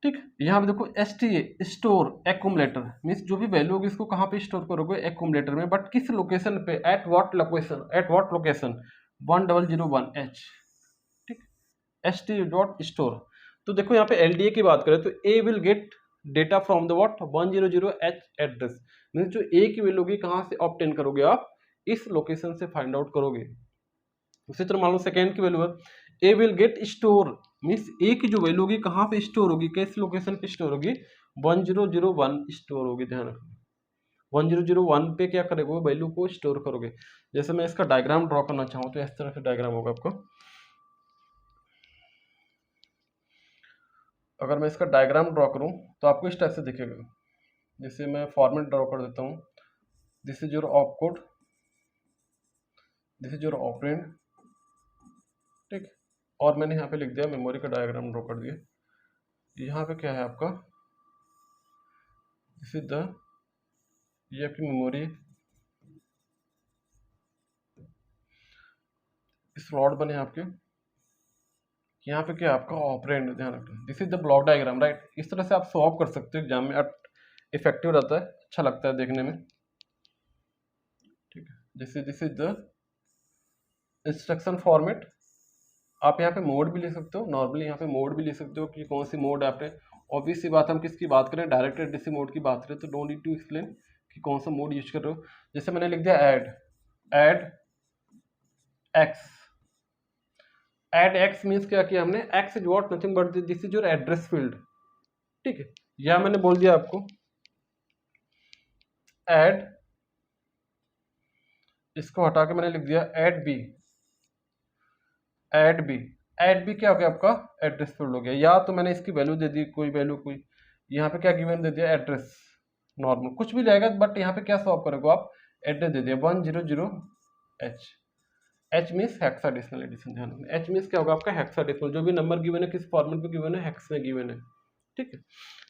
ठीक, यहाँ पे देखो STA स्टोर एक्यूमुलेटर मीन्स जो भी वैल्यू होगी इसको कहाँ पे स्टोर करोगे, एक्यूमुलेटर में, बट किस लोकेशन पे, at what location, at what location 1001H। ठीक, STA डॉट स्टोर। तो देखो यहाँ पे LDA की बात करें तो A will get data from the what 100H address, means जो A की वैल्यू होगी कहाँ से ऑब्टेन करोगे आप, इस लोकेशन से फाइंड आउट करोगे। उसी तरह मान लो सेकेंड की वैल्यू है A will get store, means A की जो वैल्यू होगी कहाँ पे स्टोर होगी, किस लोकेशन पे स्टोर होगी, 1001 स्टोर होगी। ध्यान रखना 1001 पे क्या करोगे, वैल्यू को स्टोर करोगे। जैसे मैं इसका डायग्राम ड्रॉ करना चाहूँ तो इस तरह से डायग्राम होगा आपको। अगर मैं इसका डायग्राम ड्रॉ करूँ तो आपको इस टाइप से दिखेगा। जैसे मैं फॉर्मेट ड्रॉ कर देता हूँ, this is your op code, this is your operand. ठीक, और मैंने यहाँ पे लिख दिया, मेमोरी का डायग्राम ड्रॉ कर दिया। यहाँ पे क्या है आपका, दिस इज द, ये आपकी मेमोरी, इस रॉड बने आपके, यहाँ पे क्या है आपका ऑपरेंड। ध्यान रखना, this is the block diagram, right. इस तरह से आप सॉल्व कर सकते हो एग्जाम में, आप इफेक्टिव रहता है, अच्छा लगता है देखने में। ठीक है, जैसे this is the instruction format. आप यहाँ पे मोड भी ले सकते हो, नॉर्मली यहाँ पे मोड भी ले सकते हो कि कौन सी मोड है आपने। ऑब्वियस सी बात, हम किसकी बात करें, डायरेक्ट एड्रेसिंग मोड की बात करें, तो डोंट नीड टू एक्सप्लेन कि कौन सा मोड यूज कर रहे हो। जैसे मैंने लिख दिया ऐड एक्स मीन्स क्या किया हमने, x is what nothing but this is your address field. ठीक है, या मैंने बोल दिया आपको ऐड, इसको हटा के मैंने लिख दिया ऐड बी क्या हो गया आपका, एड्रेस फील्ड हो गया। या तो मैंने इसकी वैल्यू दे दी, कोई वैल्यू, कोई यहाँ पे क्या गिवन दे दिया, एड्रेस, नॉर्मल कुछ भी रहेगा, बट यहाँ पे क्या सॉल्व करोगे आप, एड्रेस दे दिया 100H। H means hexadecimal addition. ध्यान रखना, H मीन्स क्या होगा आपका, हेक्साडेसिमल। जो भी नंबर गिवन है किस फॉर्मेट में गिवन है, हेक्स में गिवन है। ठीक है,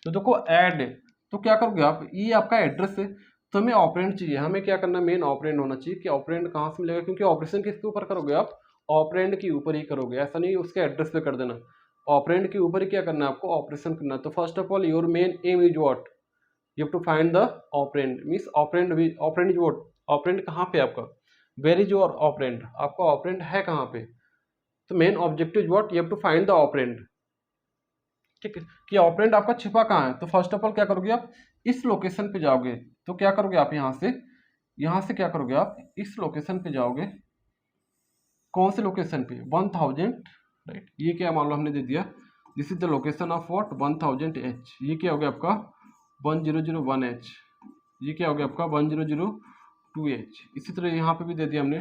तो देखो ऐड है तो क्या करोगे आप, ये आपका एड्रेस है, तो हमें ऑपरेंड चाहिए। हमें क्या करना, मेन ऑपरेंड होना चाहिए कि ऑपरेंड कहाँ से मिलेगा, क्योंकि ऑपरेशन किसके ऊपर करोगे आप, ऑपरेंड के ऊपर ही करोगे, ऐसा नहीं उसके एड्रेस पे कर देना। ऑपरेंड के ऊपर ही क्या करना है आपको, ऑपरेशन करना है। तो first of all your main aim is what, you have to find the operand, means operand is what, operand कहाँ पे आपका, वेयर इज योर ऑपरेंड, आपका ऑपरेंड है कहाँ पे। तो main objective is what, you have to find the operand. ठीक है, कि ऑपरेंड आपका छिपा कहाँ है। तो फर्स्ट ऑफ ऑल क्या करोगे आप, इस लोकेशन पे जाओगे, तो क्या करोगे आप, यहाँ से क्या करोगे आप, इस लोकेशन पे जाओगे। कौन से लोकेशन पे, 1000, राइट। ये क्या मान लो हमने दे दिया, this is the location of what 1000H। ये क्या हो गया आपका 1001H। ये क्या हो गया आपका 1002H। इसी तरह यहाँ पे भी दे दिया हमने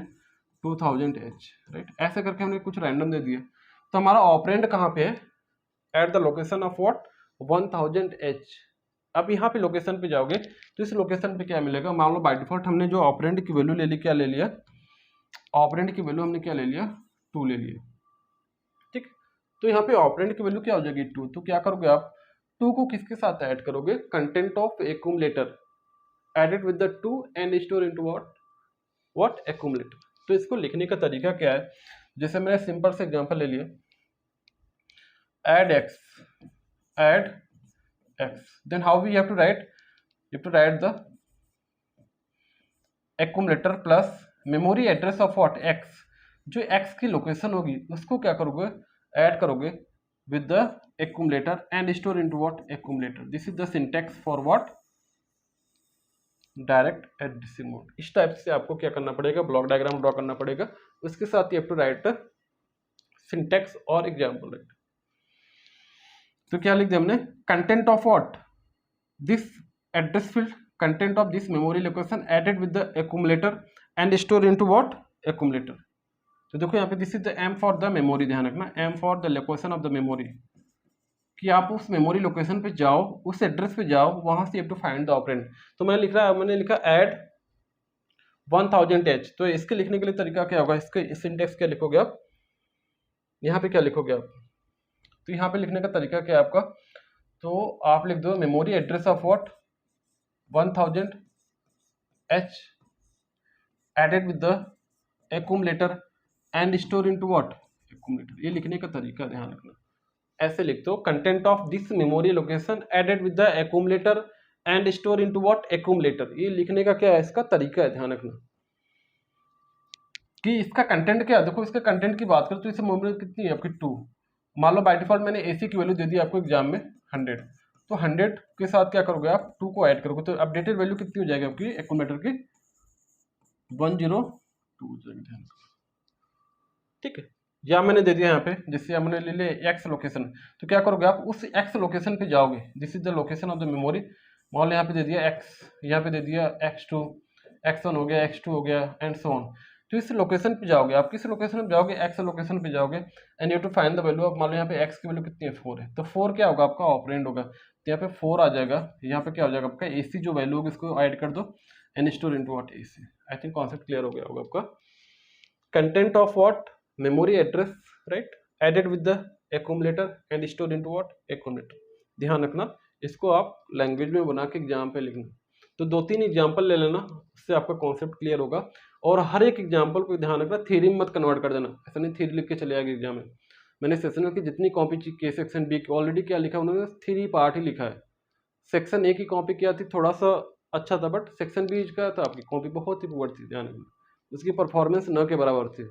2000H, राइट। ऐसे करके हमने कुछ रैंडम दे दिया। तो हमारा ऑपरेंड कहाँ पे है, at the location of what 1000H। अब यहाँ पे लोकेशन पे जाओगे तो इस लोकेशन पे क्या मिलेगा, मान लो बाय डिफॉल्ट हमने जो ऑपरेंड की वैल्यू ले ली, क्या ले लिया, ऑपरेंड की वैल्यू हमने क्या ले लिया, 2 ले लिया। ठीक, तो यहाँ पे ऑपरेंड की वैल्यू क्या हो जाएगी 2। तो क्या करोगे आप, 2 को किसके साथ ऐड करोगे, content of accumulator, added with the 2 and store into what accumulator. तो इसको लिखने का तरीका क्या है, जैसे मैंने सिंपल से एग्जांपल ले लिया, add X, then how we have to write, you have to write the accumulator plus memory address of what X. जो एक्स की लोकेशन होगी उसको क्या करोगे, ऐड करोगे with the accumulator and store into what accumulator. This is the syntax for what direct addressing mode. इस type से आपको क्या करना पड़ेगा, ब्लॉक डायग्राम ड्रॉ करना पड़ेगा, उसके साथ you have to write syntax और एग्जांपल, राइट। तो क्या लिख दिया हमने, content of what this address field, content of this memory location added with the accumulator and store into what accumulator. तो देखो यहाँ पे this is the M for the memory, ध्यान रखना M for the location of the memory, कि आप उस memory location पे जाओ, उस एड्रेस पे जाओ, वहां से you have to find the operand. तो मैंने लिखा ऐड 1000H। तो इसके लिखने के लिए तरीका क्या होगा, इसके सिंटेक्स क्या लिखोगे आप, यहाँ पे क्या लिखोगे आप, तो यहाँ पे लिखने का तरीका क्या है आपका, तो आप लिख दो memory address of what 1000H added with the accumulator and store into what accumulator. ये लिखने का तरीका ध्यान रखना, ऐसे लिख दो content of this memory location added with the accumulator and store into what accumulator. ये लिखने का क्या है, इसका तरीका है, ध्यान रखना कि इसका कंटेंट क्या है। देखो इसके कंटेंट की बात करें तो इसे मेमोरी कितनी है आपकी 2। मान लो बाय डिफॉल्ट मैंने AC की वैल्यू दे दी आपको एग्जाम में 100, तो 100 के साथ क्या करोगे आप 2 को ऐड करोगे, तो अपडेटेड वैल्यू कितनी हो जाएगी आपकी एक्यूमुलेटर की 102। ठीक है, या मैंने दे दिया यहाँ पे, जिससे हमने ले ले एक्स लोकेशन, तो क्या करोगे आप उस एक्स लोकेशन पे जाओगे, this is the location of the memory. मान लो यहाँ पे दे दिया एक्स, यहाँ पे दे दिया x2, x1 हो गया, x2 हो गया एंड सो ऑन। तो इस लोकेशन पे जाओगे आप, किस लोकेशन पे जाओगे, एक्स लोकेशन पे जाओगे and you to find the value of, मान लो यहाँ पे एक्स की वैल्यू कितनी है 4 है, तो 4 क्या होगा आपका ऑपरेंड होगा, तो यहाँ पे 4 आ जाएगा, यहाँ पे क्या हो जाएगा आपका AC जो वैल्यू होगी इसको ऐड कर दो and store into what AC। I think concept clear हो गया होगा आपका। Content of what memory address right added with the accumulator and store into what accumulator. ध्यान रखना इसको आप लैंग्वेज में बना के एग्जाम पे लिखना, तो 2-3 एग्जाम्पल ले लेना, उससे आपका कॉन्सेप्ट क्लियर होगा। और हर एक एग्जाम्पल को ध्यान रखना थ्योरी में मत कन्वर्ट कर देना, ऐसा नहीं थ्योरी लिख के चले आएगा एग्जाम में। मैंने सेक्शन की जितनी कॉपी के सेक्शन बी की ऑलरेडी क्या लिखा उन्होंने थ्योरी पार्ट ही लिखा है। सेक्शन ए की कॉपी क्या थी थोड़ा सा अच्छा था, बट सेक्शन बी का था आपकी कॉपी बहुत ही पुअर थी, ध्यान रखना उसकी परफॉर्मेंस न के बराबर थी।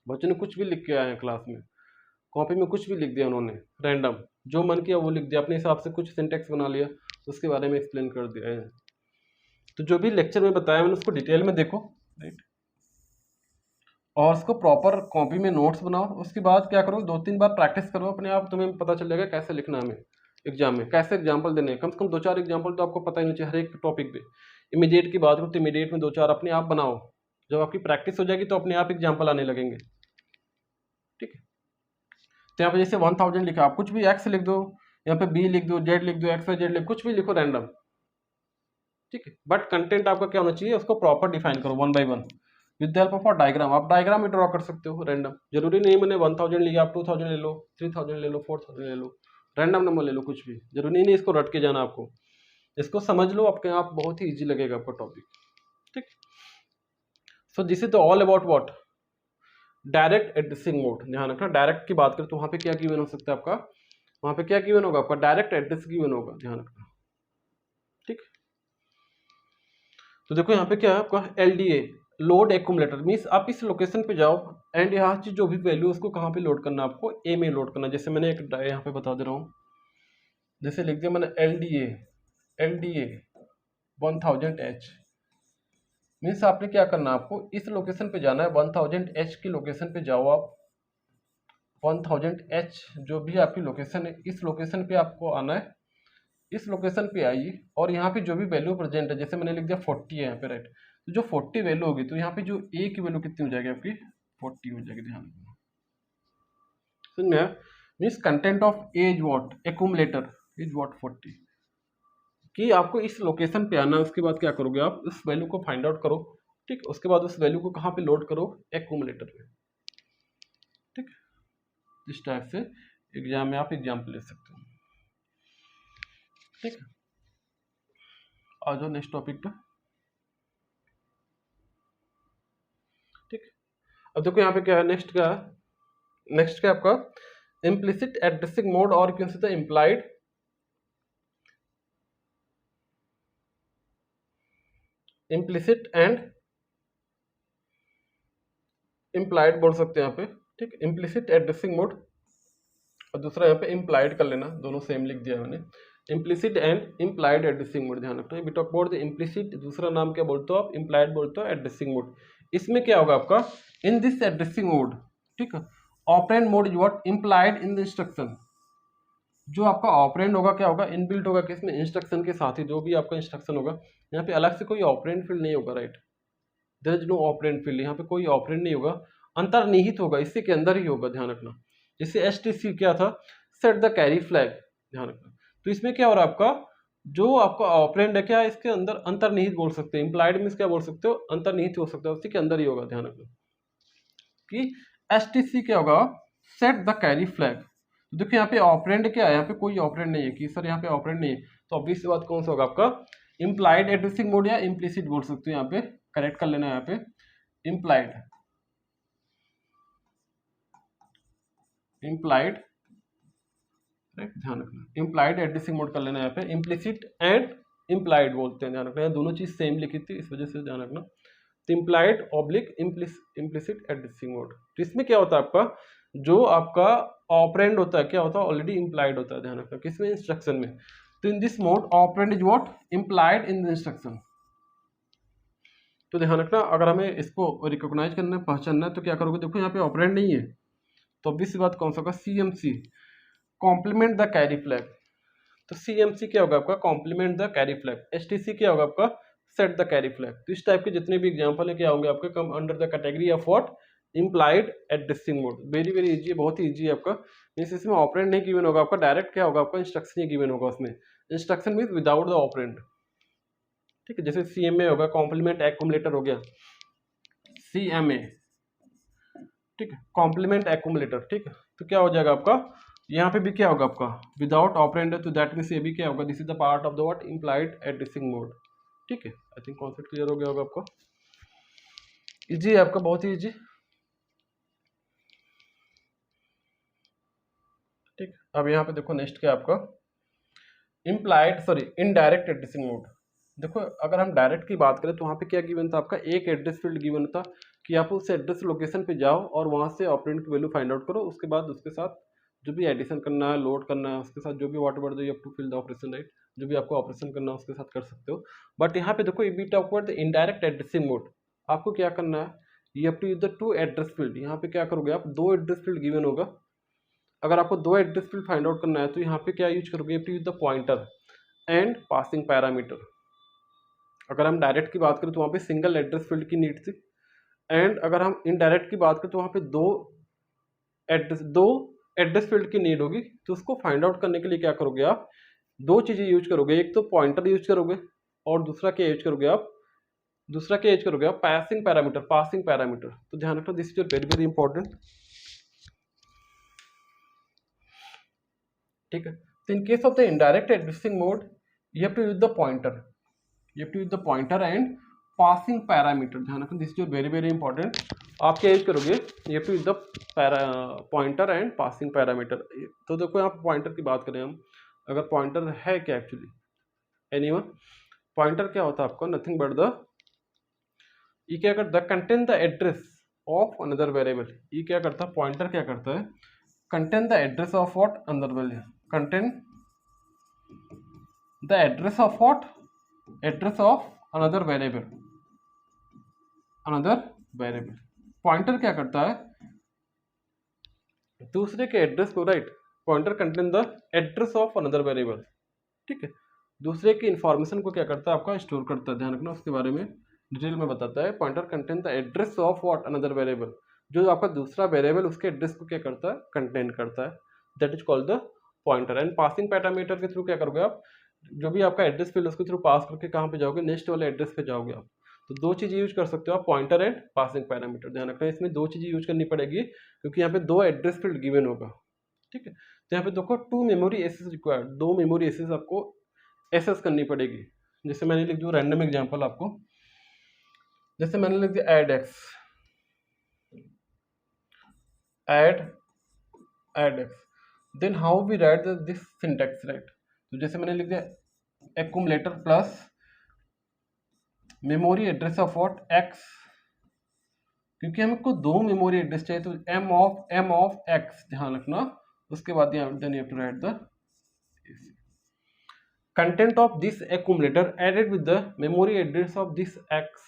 बच्चों ने कुछ भी लिख के आए हैं क्लास में, कॉपी में कुछ भी लिख दिया उन्होंने, रैंडम जो मन किया वो लिख दिया, अपने हिसाब से कुछ सिंटेक्स बना लिया, उसके बारे में एक्सप्लेन कर दिया है। तो जो भी लेक्चर में बताया मैंने उसको डिटेल में देखो राइट, और उसको प्रॉपर कॉपी में नोट्स बनाओ। उसके बाद क्या करो 2-3 बार प्रैक्टिस करो, अपने आप तुम्हें पता चल जाएगा कैसे लिखना है हमें एग्जाम में, कैसे एग्जाम्पल देने हैं। कम से कम 2-4 एग्जाम्पल तो आपको पता ही नहीं चाहिए हर एक टॉपिक पे। इमीडिएट की बात करो तो इमीडिएट में 2-4 अपने आप बनाओ, जब आपकी प्रैक्टिस हो जाएगी तो अपने आप एग्जाम्पल आने लगेंगे। ठीक है, तो यहाँ पे जैसे 1000 लिखा, आप कुछ भी एक्स लिख दो, यहाँ पे बी लिख दो, जेड लिख दो, एक्स वाई जेड लिख, कुछ भी लिखो रैंडम। ठीक है, बट कंटेंट आपका क्या होना चाहिए उसको प्रॉपर डिफाइन करो 1 by 1 with the help of diagram. आप डायग्राम में ड्रॉ कर सकते हो रैंडम, जरूरी नहीं मैंने 1000 लिया आप 2000 ले लो, 3000 ले लो, 4000 ले लो, रैंडम नंबर ले लो, कुछ भी जरूरी नहीं इसको रट के जाना आपको, इसको समझ लो अपने आप, बहुत ही ईजी लगेगा आपका टॉपिक। ठीक, सो this is the all about what direct addressing mode. ध्यान रखना डायरेक्ट की बात करें तो वहाँ पे क्या गिवन हो सकता है आपका, वहाँ पे क्या गिवन होगा आपका डायरेक्ट एड्रेस गिवन होगा, ध्यान रखना। ठीक, तो देखो यहाँ पे क्या है आपका LDA लोड एक्यूमुलेटर, मीन्स आप इस लोकेशन पे जाओ एंड यहाँ से जो भी वैल्यू उसको कहाँ पे लोड करना है आपको A में लोड करना। जैसे मैंने एक यहाँ पे बता दे रहा हूँ, जैसे लिख दिया मैंने LDA 1000H, मीन्स आपने क्या करना है आपको इस लोकेशन पे जाना है 1000H की लोकेशन पे जाओ आप, 1000H जो भी आपकी लोकेशन है इस लोकेशन पे आपको आना है, इस लोकेशन पे आइए और यहाँ पे जो भी वैल्यू प्रेजेंट है, जैसे मैंने लिख दिया 40 है यहाँ पे राइट, तो जो 40 वैल्यू होगी तो यहाँ पे जो A की वैल्यू कितनी हो जाएगी आपकी 40 हो जाएगी। ध्यान रखना समझ में, means content of as what accumulator is what 40, कि आपको इस लोकेशन पे आना है। उसके बाद क्या करोगे आप उस वैल्यू को फाइंड आउट करो। ठीक, उसके बाद उस वैल्यू को कहाँ पे लोड करो एक्यूमुलेटर में। ठीक, इस टाइप से एग्जाम में आप एग्जाम्पल ले सकते हो। ठीक, आ जाओ नेक्स्ट टॉपिक पे। ठीक, अब देखो यहाँ पे क्या है, नेक्स्ट क्या है, नेक्स्ट क्या आपका इम्प्लिसिट एड्रेसिंग मोड और क्यों से इम्प्लाइड इम्प्लिसिट एंड इम्प्लाइड बोल सकते हैं यहाँ पे। ठीक, इम्प्लिसिट एड्रेसिंग मोड और दूसरा यहाँ पे इम्प्लाइड कर लेना, दोनों सेम लिख दिया मैंने, implicit and implied addressing mode. ध्यान रखना, we talk about the implicit, दूसरा नाम क्या बोलते हो आप इम्प्लाइड बोलते हो एड्रेसिंग मोड। इसमें क्या होगा आपका इन दिस एड्रेसिंग मोड, ठीक है, operand mode is what implied in the instruction. जो आपका ऑपरेंड होगा क्या होगा इनबिल्ट होगा किसमें इंस्ट्रक्शन के साथ ही, जो भी आपका इंस्ट्रक्शन होगा यहाँ पे अलग से कोई ऑपरेंड फील्ड नहीं होगा right, there is no operand field, यहाँ पे कोई ऑपरेंड नहीं होगा, अंतर्निहित होगा, इसी के अंदर ही होगा, ध्यान रखना। जैसे HTC क्या था, सेट द कैरी फ्लैग, ध्यान रखना। तो इसमें क्या हो रहा है आपका, जो आपका ऑपरेंड है क्या है, इसके अंदर अंतर्निहित बोल सकते हैं, इम्प्लाइड मींस क्या बोल सकते हो, अंतर्निहित हो सकता है, उसी के अंदर ही होगा, ध्यान रखना कि HTC क्या होगा, सेट द कैरी फ्लैग। तो देखिए यहाँ पे ऑपरेंड क्या है, यहाँ पे कोई ऑपरेंड नहीं है कि सर यहाँ पे ऑपरेंड नहीं है, तो ऑब्वियस सी बात कौन सा होगा आपका, इम्प्लाइड एड्रेसिंग मोड या इम्प्लिसिट बोल सकते हो, यहाँ पे करेक्ट कर लेना है, यहाँ पे इम्प्लाइड ध्यान रखना, इम्प्लाइड एड्रेसिंग मोड कर लेना है, यहाँ पे इम्प्लिसिट एंड इम्प्लाइड बोलते हैं, ध्यान रखना, दोनों चीज सेम लिखी थी इस वजह से ध्यान रखना। तो implied oblique implicit addressing mode, तो इसमें क्या होता है आपका, जो आपका ऑपरेंड होता है क्या होता है, ऑलरेडी इम्प्लाइड होता है, ध्यान रखना, किसमें, इंस्ट्रक्शन में। तो in this mode operand is what, implied in the instruction. तो ध्यान रखना, अगर हमें इसको रिकॉग्नाइज करना है, पहचानना है, तो क्या करोगे, देखो यहाँ पे ऑपरेंड नहीं है, तो ऑब्वियस सी बात कौन सा होगा, CMC complement the carry flag. तो CMC क्या होगा आपका, complement the carry flag. HTC क्या होगा आपका, सेट द कैरी फ्लैग। तो इस टाइप के जितने भी एग्जांपल है क्या होंगे आपके, come under the category of what, implied addressing mode. Very very easy है, बहुत ही इजी है आपका, मीन्स इसमें ऑपरेंड नहीं गिवन होगा आपका, डायरेक्ट क्या होगा आपका, इंस्ट्रक्शन ही गिवन होगा उसमें, instruction means without the operand, ठीक है। जैसे CMA होगा, कॉम्प्लीमेंट एक्यूमुलेटर हो गया, CMA, ठीक है, कॉम्प्लीमेंट एक्यूमुलेटर, ठीक है। तो क्या हो जाएगा आपका, यहाँ पे भी क्या होगा आपका, विदाउट ऑपरेंड है, तो दैट मीन्स ये भी क्या होगा, this is the part of the what, implied addressing mode, ठीक है। आई थिंक कॉन्सेप्ट क्लियर हो गया होगा आपका, इजी है आपका, बहुत ही इजी, ठीक। अब यहाँ पे देखो नेक्स्ट क्या आपका, implied sorry indirect addressing mode. देखो अगर हम डायरेक्ट की बात करें तो वहाँ पे क्या गिवन था आपका, एक एड्रेस फील्ड गिवन था कि आप उस एड्रेस लोकेशन पे जाओ और वहाँ से ऑपरेंड की वैल्यू फाइंड आउट करो, उसके बाद उसके साथ जो भी एडिशन करना है, लोड करना है, उसके साथ जो भी whatever you have to fill the operation, right, जो भी आपको ऑपरेशन करना है उसके साथ कर सकते हो। बट यहाँ पे देखो ये bit of indirect addressing mode, आपको क्या करना है, you have to use the two address field. यहाँ पे क्या करोगे आप, दो एड्रेस फील्ड गिवन होगा, अगर आपको दो एड्रेस फील्ड फाइंड आउट करना है तो यहाँ पे क्या यूज करोगे, to use the pointer and passing parameter. अगर हम डायरेक्ट की बात करें तो वहाँ पे सिंगल एड्रेस फील्ड की नीड थी, एंड अगर हम इनडायरेक्ट की बात करें तो वहाँ पे दो एड्रेस फील्ड की नीड होगी। तो उसको फाइंड आउट करने के लिए क्या करोगे आप, दो चीज़ें यूज करोगे, एक तो पॉइंटर यूज करोगे और दूसरा क्या यूज करोगे आप, पासिंग पैरामीटर। तो ध्यान रखना, this is very very important, ठीक है। तो in case of the indirect addressing mode you have to use the pointer and passing parameter. ध्यान रखना, this is very very important, आप क्या यूज करोगे, you have to use the pointer and passing parameter. तो देखो यहाँ pointer की बात करें हम, अगर पॉइंटर है क्या एक्चुअली, एनीवन, पॉइंटर क्या होता है आपको, नथिंग बट द, ये क्या करता है, contain the address of another variable. ये क्या करता है, पॉइंटर क्या करता है, contain the address of what, another variable, contain the address of what, address of another variable, pointer क्या करता है, दूसरे के एड्रेस को, right, pointer contain the address of another variable, ठीक है, दूसरे की इंफॉर्मेशन को क्या करता है आपका, स्टोर करता है। ध्यान रखना, उसके बारे में डिटेल में बताता है, pointer contain the address of what, another variable, जो आपका दूसरा वेरिएबल उसके एड्रेस को क्या करता है, कंटेन करता है, that is called the pointer. And passing parameter के थ्रू क्या करोगे आप, जो भी आपका एड्रेस फील्ड उसके थ्रू पास करके कहाँ पे जाओगे, नेक्स्ट वाले एड्रेस पे जाओगे आप। तो दो चीज़ यूज कर सकते हो आप, पॉइंटर एंड पासिंग पैरामीटर। ध्यान रखना, इसमें दो चीज़ें यूज करनी पड़ेगी क्योंकि यहाँ पे दो एड्रेस फील्ड गिवन होगा, ठीक है। तो यहाँ पे देखो टू मेमोरी एसेस रिक्वायर्ड, दो मेमोरी एसेस आपको एसेस करनी पड़ेगी। जैसे मैंने लिख दिया रैंडम एग्जाम्पल आपको, जैसे मैंने लिख दिया add X, then how we write this syntax, right. तो जैसे मैंने लिख दिया accumulator plus memory address of what, X, क्योंकि हमको दो मेमोरी एड्रेस चाहिए, तो एम ऑफ एक्स, ध्यान रखना। उसके बाद यहाँ then you have to write the content of this accumulator added with the memory address of this X,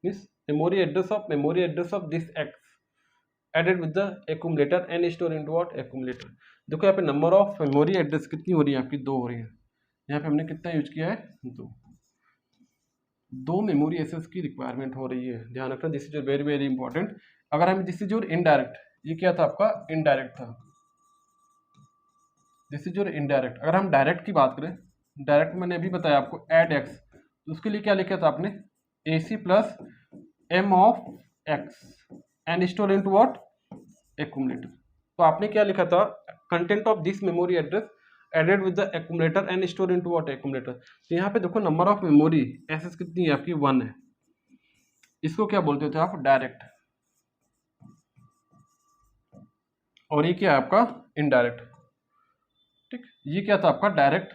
means memory address of this X added with the accumulator and store into what, accumulator. देखो यहाँ पे number of memory address कितनी हो रही है आपकी, दो हो रही है। यहाँ पे हमने कितना यूज किया है, दो। दो मेमोरी एक्सेस की रिक्वायरमेंट हो रही है, ध्यान रखना, this is very very important. अगर हम दिस इज योर इनडायरेक्ट, ये क्या था आपका इनडायरेक्ट था, दिस इज योर इनडायरेक्ट। अगर हम डायरेक्ट की बात करें, डायरेक्ट मैंने अभी बताया आपको एड एक्स, तो उसके लिए क्या लिखा था आपने, A C plus M of X and store into what, accumulator. तो आपने क्या लिखा था, content of this memory address added with the accumulator and store into what, accumulator. तो यहाँ पे देखो नंबर ऑफ मेमोरी एक्सेस कितनी है आपकी, 1 है। इसको क्या बोलते थे आप, डायरेक्ट। और ये क्या है आपका इनडायरेक्ट, ठीक। ये क्या था आपका डायरेक्ट,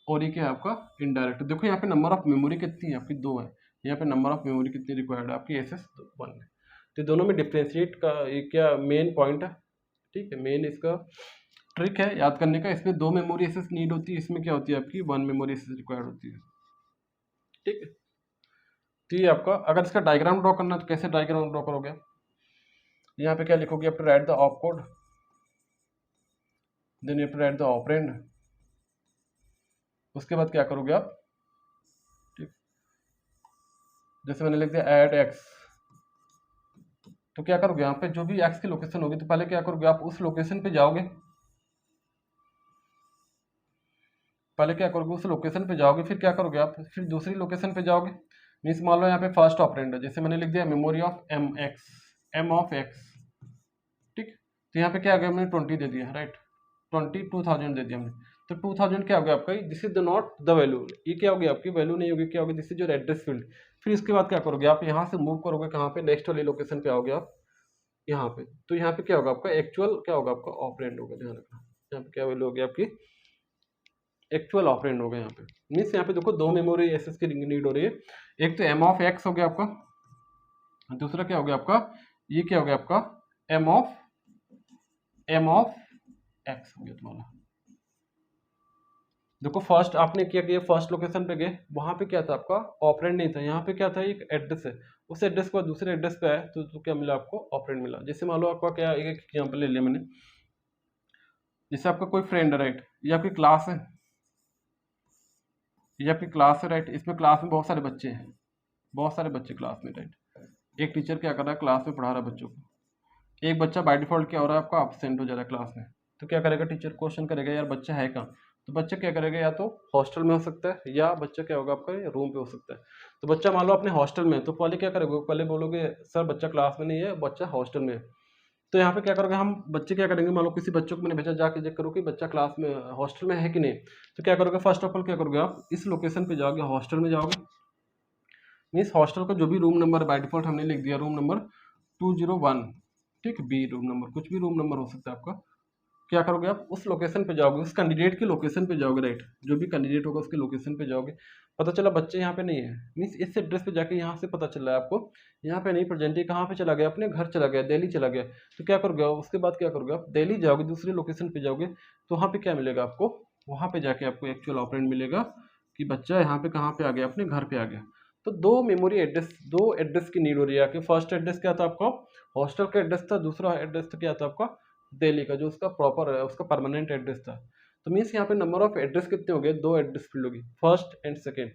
और ये क्या है आपका इनडायरेक्ट। देखो यहाँ पे नंबर ऑफ मेमोरी कितनी है आपकी, 2 है। यहाँ पे नंबर ऑफ मेमोरी कितनी रिक्वायर्ड है आपकी, एसएस 1 है। तो दोनों में डिफ्रेंशिएट का ये क्या मेन पॉइंट है, ठीक है, मेन इसका ट्रिक है याद करने का। इसमें 2 मेमोरी एसेस नीड होती है, इसमें क्या होती है आपकी 1 मेमोरी एसेस रिक्वायर्ड होती है, ठीक है। तो ये आपका, अगर इसका डायग्राम ड्रॉ करना है तो कैसे डायग्राम ड्रॉ करोगे, यहाँ पे क्या लिखोगे, आप write the op code, then you write the operand, उसके बाद क्या करोगे आप, ठीक। जैसे मैंने लिख दिया ऐड एक्स, तो क्या करोगे यहाँ पे जो भी एक्स की लोकेशन होगी, तो पहले क्या करोगे आप उस लोकेशन पे जाओगे, पहले क्या करोगे उस लोकेशन पे जाओगे, फिर क्या करोगे आप, फिर दूसरी लोकेशन पे जाओगे। मीन्स मान लो यहाँ पे फर्स्ट ऑपरेंड है, जैसे मैंने लिख दिया memory of M X, M of X, ठीक। तो यहाँ पे क्या आ गया, हमने 20 दे दिया, राइट, 22,000 दे दिया हमने। तो 2000 क्या हो गया आपका, this is the not the value, ये क्या होगी आपकी वैल्यू नहीं होगी, क्या होगी, this is your address field. फिर इसके बाद क्या करोगे आप, यहाँ से मूव करोगे कहाँ पे, नेक्स्ट वाली लोकेशन पे आओगे आप, यहाँ पे। तो यहाँ पे क्या होगा आपका एक्चुअल, क्या होगा आपका ऑपरेंड होगा, ध्यान रखना। यहाँ पे क्या वैल्यू होगी आपकी, एक्चुअल ऑपरेंड होगा यहाँ पे। मीन्स यहाँ पे देखो 2 मेमोरी एसेस की नीड हो रही है, एक तो एम ऑफ एक्स हो गया आपका, दूसरा क्या हो गया आपका, ये क्या हो गया आपका एम ऑफ एक्स हो गया तुम्हारा। देखो फर्स्ट आपने क्या किया, फर्स्ट लोकेशन पे गए, वहां पे क्या था आपका ऑपरेंड नहीं था, यहाँ पे क्या था एक एड्रेस है, उस एड्रेस के बाद दूसरे एड्रेस पे आए तो क्या मिला आपको, ऑपरेंड मिला। जैसे मान लो आपका क्या, एक एग्जाम्पल ले लिया मैंने, जैसे आपका कोई फ्रेंड है, राइट, ये आपकी क्लास है, ये आपकी क्लास है, राइट। इसमें क्लास में बहुत सारे बच्चे हैं, बहुत सारे बच्चे क्लास में, राइट। एक टीचर क्या कर रहा है, क्लास में पढ़ा रहा है बच्चों को, एक बच्चा बाय डिफॉल्ट क्या हो रहा है आपका, एब्सेंट हो जा रहा है क्लास में। तो क्या करेगा टीचर, क्वेश्चन करेगा यार बच्चा है कहाँ, तो बच्चा क्या करेगा, या तो हॉस्टल में हो सकता है, या बच्चा क्या होगा आपका रूम पे हो सकता है। तो बच्चा मान लो अपने हॉस्टल में है, तो पहले क्या करोगे, पहले बोलोगे सर बच्चा क्लास में नहीं है, बच्चा हॉस्टल में है। तो यहाँ पे क्या करोगे, हम बच्चे क्या करेंगे, मान लो किसी बच्चों को मैंने भेजा, जाके चेक करो कि बच्चा क्लास में हॉस्टल में है कि नहीं। तो क्या करोगे, फर्स्ट ऑफ ऑल क्या करोगे आप, इस लोकेशन पे जाओगे, हॉस्टल में जाओगे। मीन्स हॉस्टल का जो भी रूम नंबर बाय डिफॉल्ट हमने लिख दिया, रूम नंबर 201, ठीक, बी रूम नंबर, कुछ भी रूम नंबर हो सकता है आपका। क्या करोगे आप उस लोकेशन पे जाओगे, उस कैंडिडेट की लोकेशन पे जाओगे, राइट, जो भी कैंडिडेट होगा उसके लोकेशन पे जाओगे। पता चला बच्चे यहाँ पे नहीं है, मीन्स इस एड्रेस पे जाके यहाँ से पता चल रहा है आपको यहाँ पे नहीं प्रेजेंट है, कहाँ पे चला गया, अपने घर चला गया, दिल्ली चला गया। तो क्या करोगे उसके बाद, क्या करोगे आप दिल्ली जाओगे, दूसरी लोकेशन पे जाओगे, तो वहाँ पे क्या मिलेगा आपको, वहाँ पे जाके आपको एक्चुअल ऑपरेंड मिलेगा कि बच्चा यहाँ पे कहाँ पे आ गया, अपने घर पे आ गया। तो 2 मेमोरी एड्रेस, 2 एड्रेस की नीड हो रही है आपकी। फर्स्ट एड्रेस क्या था आपका, हॉस्टल का एड्रेस था, दूसरा एड्रेस क्या था आपका, दिल्ली का, जो उसका प्रॉपर है, उसका परमानेंट एड्रेस था। तो मीन्स यहाँ पे नंबर ऑफ एड्रेस कितने हो गए, 2 एड्रेस फील्ड होगी, फर्स्ट एंड सेकेंड।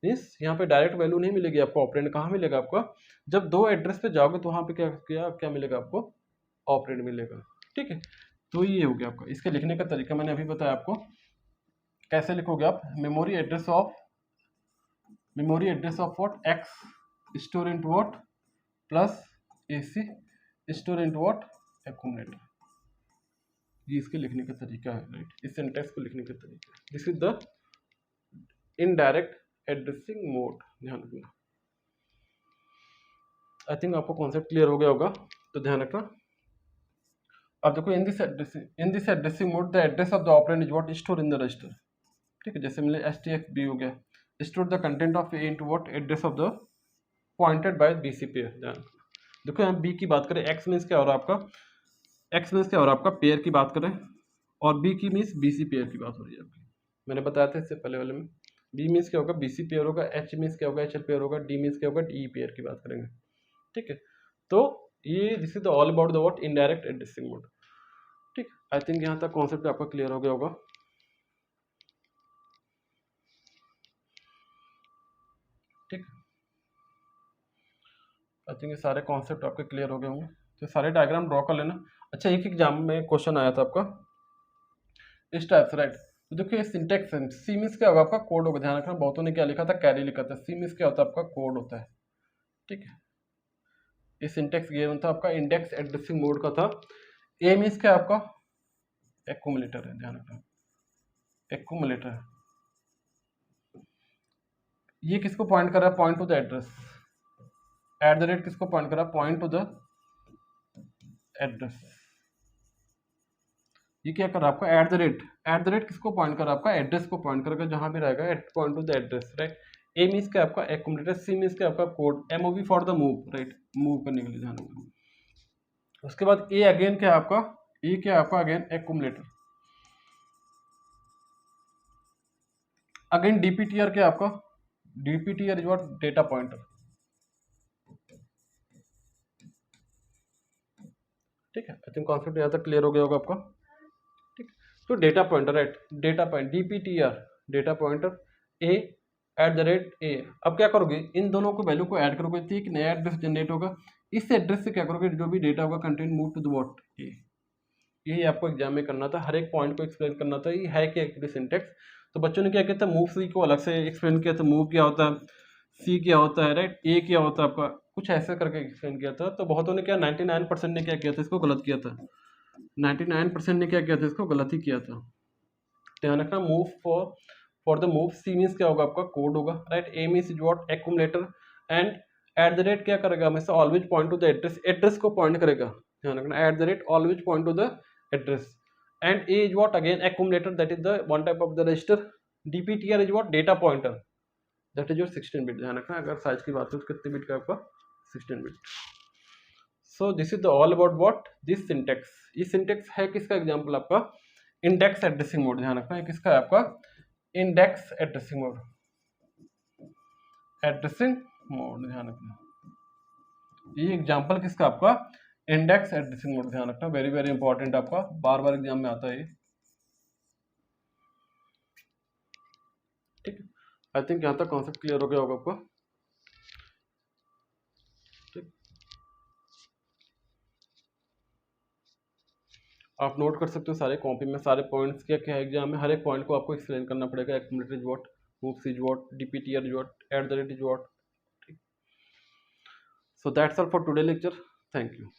मीन्स यहाँ पे डायरेक्ट वैल्यू नहीं मिलेगी आपको, ऑपरेंड कहाँ मिलेगा आपका, जब 2 एड्रेस पे जाओगे तो वहाँ पे क्या क्या क्या मिलेगा आपको, ऑपरेंड मिलेगा, ठीक है। तो ये हो गया आपका, इसके लिखने का तरीका मैंने अभी बताया आपको। कैसे लिखोगे आप, memory address of what x store into what plus AC store into what, accumulator. ये इसके लिखने का तरीका है, राइट, इस सेंटेंस को लिखने का तरीका है। This is the indirect addressing mode, ध्यान रखना। आई थिंक आपको कॉन्सेप्ट क्लियर हो गया होगा, तो ध्यान रखना। अब देखो इन this addressing mode the address of the operand is what store in the register, ठीक है। जैसे मैंने STXB हो गया, store the content of A into what address of the pointed bye BC pair. ध्यान देखो यहाँ B की बात करें, X मीन्स क्या हो रहा है आपका, X मीन्स क्या हो रहा है आपका, पेयर की बात करें, और B की मीन्स BC पेयर की बात हो रही है आपकी। मैंने बताया था इससे पहले वाले में, B मीन्स क्या होगा, BC पेयर होगा, H मीन्स क्या होगा, HL पेयर होगा, D मीन्स क्या होगा, DE पेयर की बात करेंगे, ठीक है। तो ये this is the all about the what indirect addressing mode, ठीक। आई थिंक यहाँ तक कॉन्सेप्ट आपका क्लियर हो गया होगा। आई थिंक ये सारे कॉन्सेप्ट आपके क्लियर हो गए होंगे, तो सारे डायग्राम ड्रॉ कर लेना। अच्छा, एक एग्जाम में क्वेश्चन आया था आपका इस टाइप से, राइट। तो देखिए सिंटेक्स है, सी मीन्स क्या होगा आपका कोड होगा, ध्यान रखना। बहुतों ने क्या लिखा था, कैरी लिखा था। सी मीन्स क्या होता है आपका कोड होता है, ठीक है। ये सिंटेक्स गिवन था आपका, इंडेक्स एड्रेसिंग मोड का था। ए मीन्स क्या आपका एक्यूमुलेटर है, ध्यान रखना एक्यूमुलेटर। ये किसको पॉइंट कर रहा है, point to the address. Eight the rate किसको पॉइंट कर रहा है, पॉइंट टू द एड्रेस। ये क्या कर रहा है आपका एट द रेट किसको पॉइंट कर रहा है आपका एड्रेस को पॉइंट करेगा, जहां भी रहेगा at point to the address, right. A means क्या आपका एक्यूमुलेटर, सी मीन्स क्या आपका code, MOV for the move, right, move करने के लिए, ध्यान रखना। उसके बाद ए अगेन क्या है आपका, ए क्या है आपका अगेन एक्यूमुलेटर। अगेन डीपीटीआर क्या आपका, DPTR is what data pointer, ठीक है। आई थिंक कॉन्सेप्ट यहाँ तक क्लियर हो गया होगा आपका, ठीक। तो data pointer, right, data point DPTR data pointer, A eight the rate A. अब क्या करोगे, इन दोनों को वैल्यू को ऐड करोगे तो एक नया एड्रेस जनरेट होगा। इस एड्रेस से क्या करोगे, जो भी डेटा होगा content move to the what A. यही आपको एग्जाम में करना था, हर एक पॉइंट को एक्सप्लेन करना था। ये है क्या एक्चुअली सिंटेक्स। तो बच्चों ने क्या किया था, मूव सी को अलग से एक्सप्लेन किया था, मूव क्या होता है, सी क्या होता है, राइट, ए क्या होता है आपका, कुछ ऐसे करके एक्सप्लेन किया था। तो बहुतों ने क्या 99% ने क्या किया था, इसको गलत किया था। 99% ने क्या किया था, इसको गलत ही किया था। ध्यान रखना, move for the move, C means क्या होगा आपका कोड होगा, right. A means is what accumulator, and at the rate क्या करेगा हमेशा, always point to the address, address को पॉइंट करेगा, ध्यान रखना, at the rate always point to the address. And A is what again accumulator, that is the one type of the register. DPTR is what data pointer, that is your 16 bit. ध्यान रखना, अगर size की बात हो तो कितने bit का आपका 16 bit. So this is the all about what this syntax. ये सिंटेक्स है किसका एग्जांपल आपका इंडेक्स एड्रेसिंग मोड, ध्यान रखना, किसका है आपका index addressing mode, addressing mode, ध्यान रखना। ये एग्जांपल किसका आपका इंडेक्स एड्रेसिंग मोड, ध्यान रखना, वेरी वेरी इंपॉर्टेंट, आपका बार बार एग्जाम में आता है ये, ठीक है। आई थिंक यहाँ तक कॉन्सेप्ट क्लियर हो गया होगा आपको, ठीक। आप नोट कर सकते हो सारे कॉपी में, सारे पॉइंट्स क्या क्या है एग्जाम में, हर एक पॉइंट को आपको एक्सप्लेन करना पड़ेगा। Accumulator is what, moves is what, DPTR is what, at the rate is what, ठीक। So that's all for today lecture, thank you.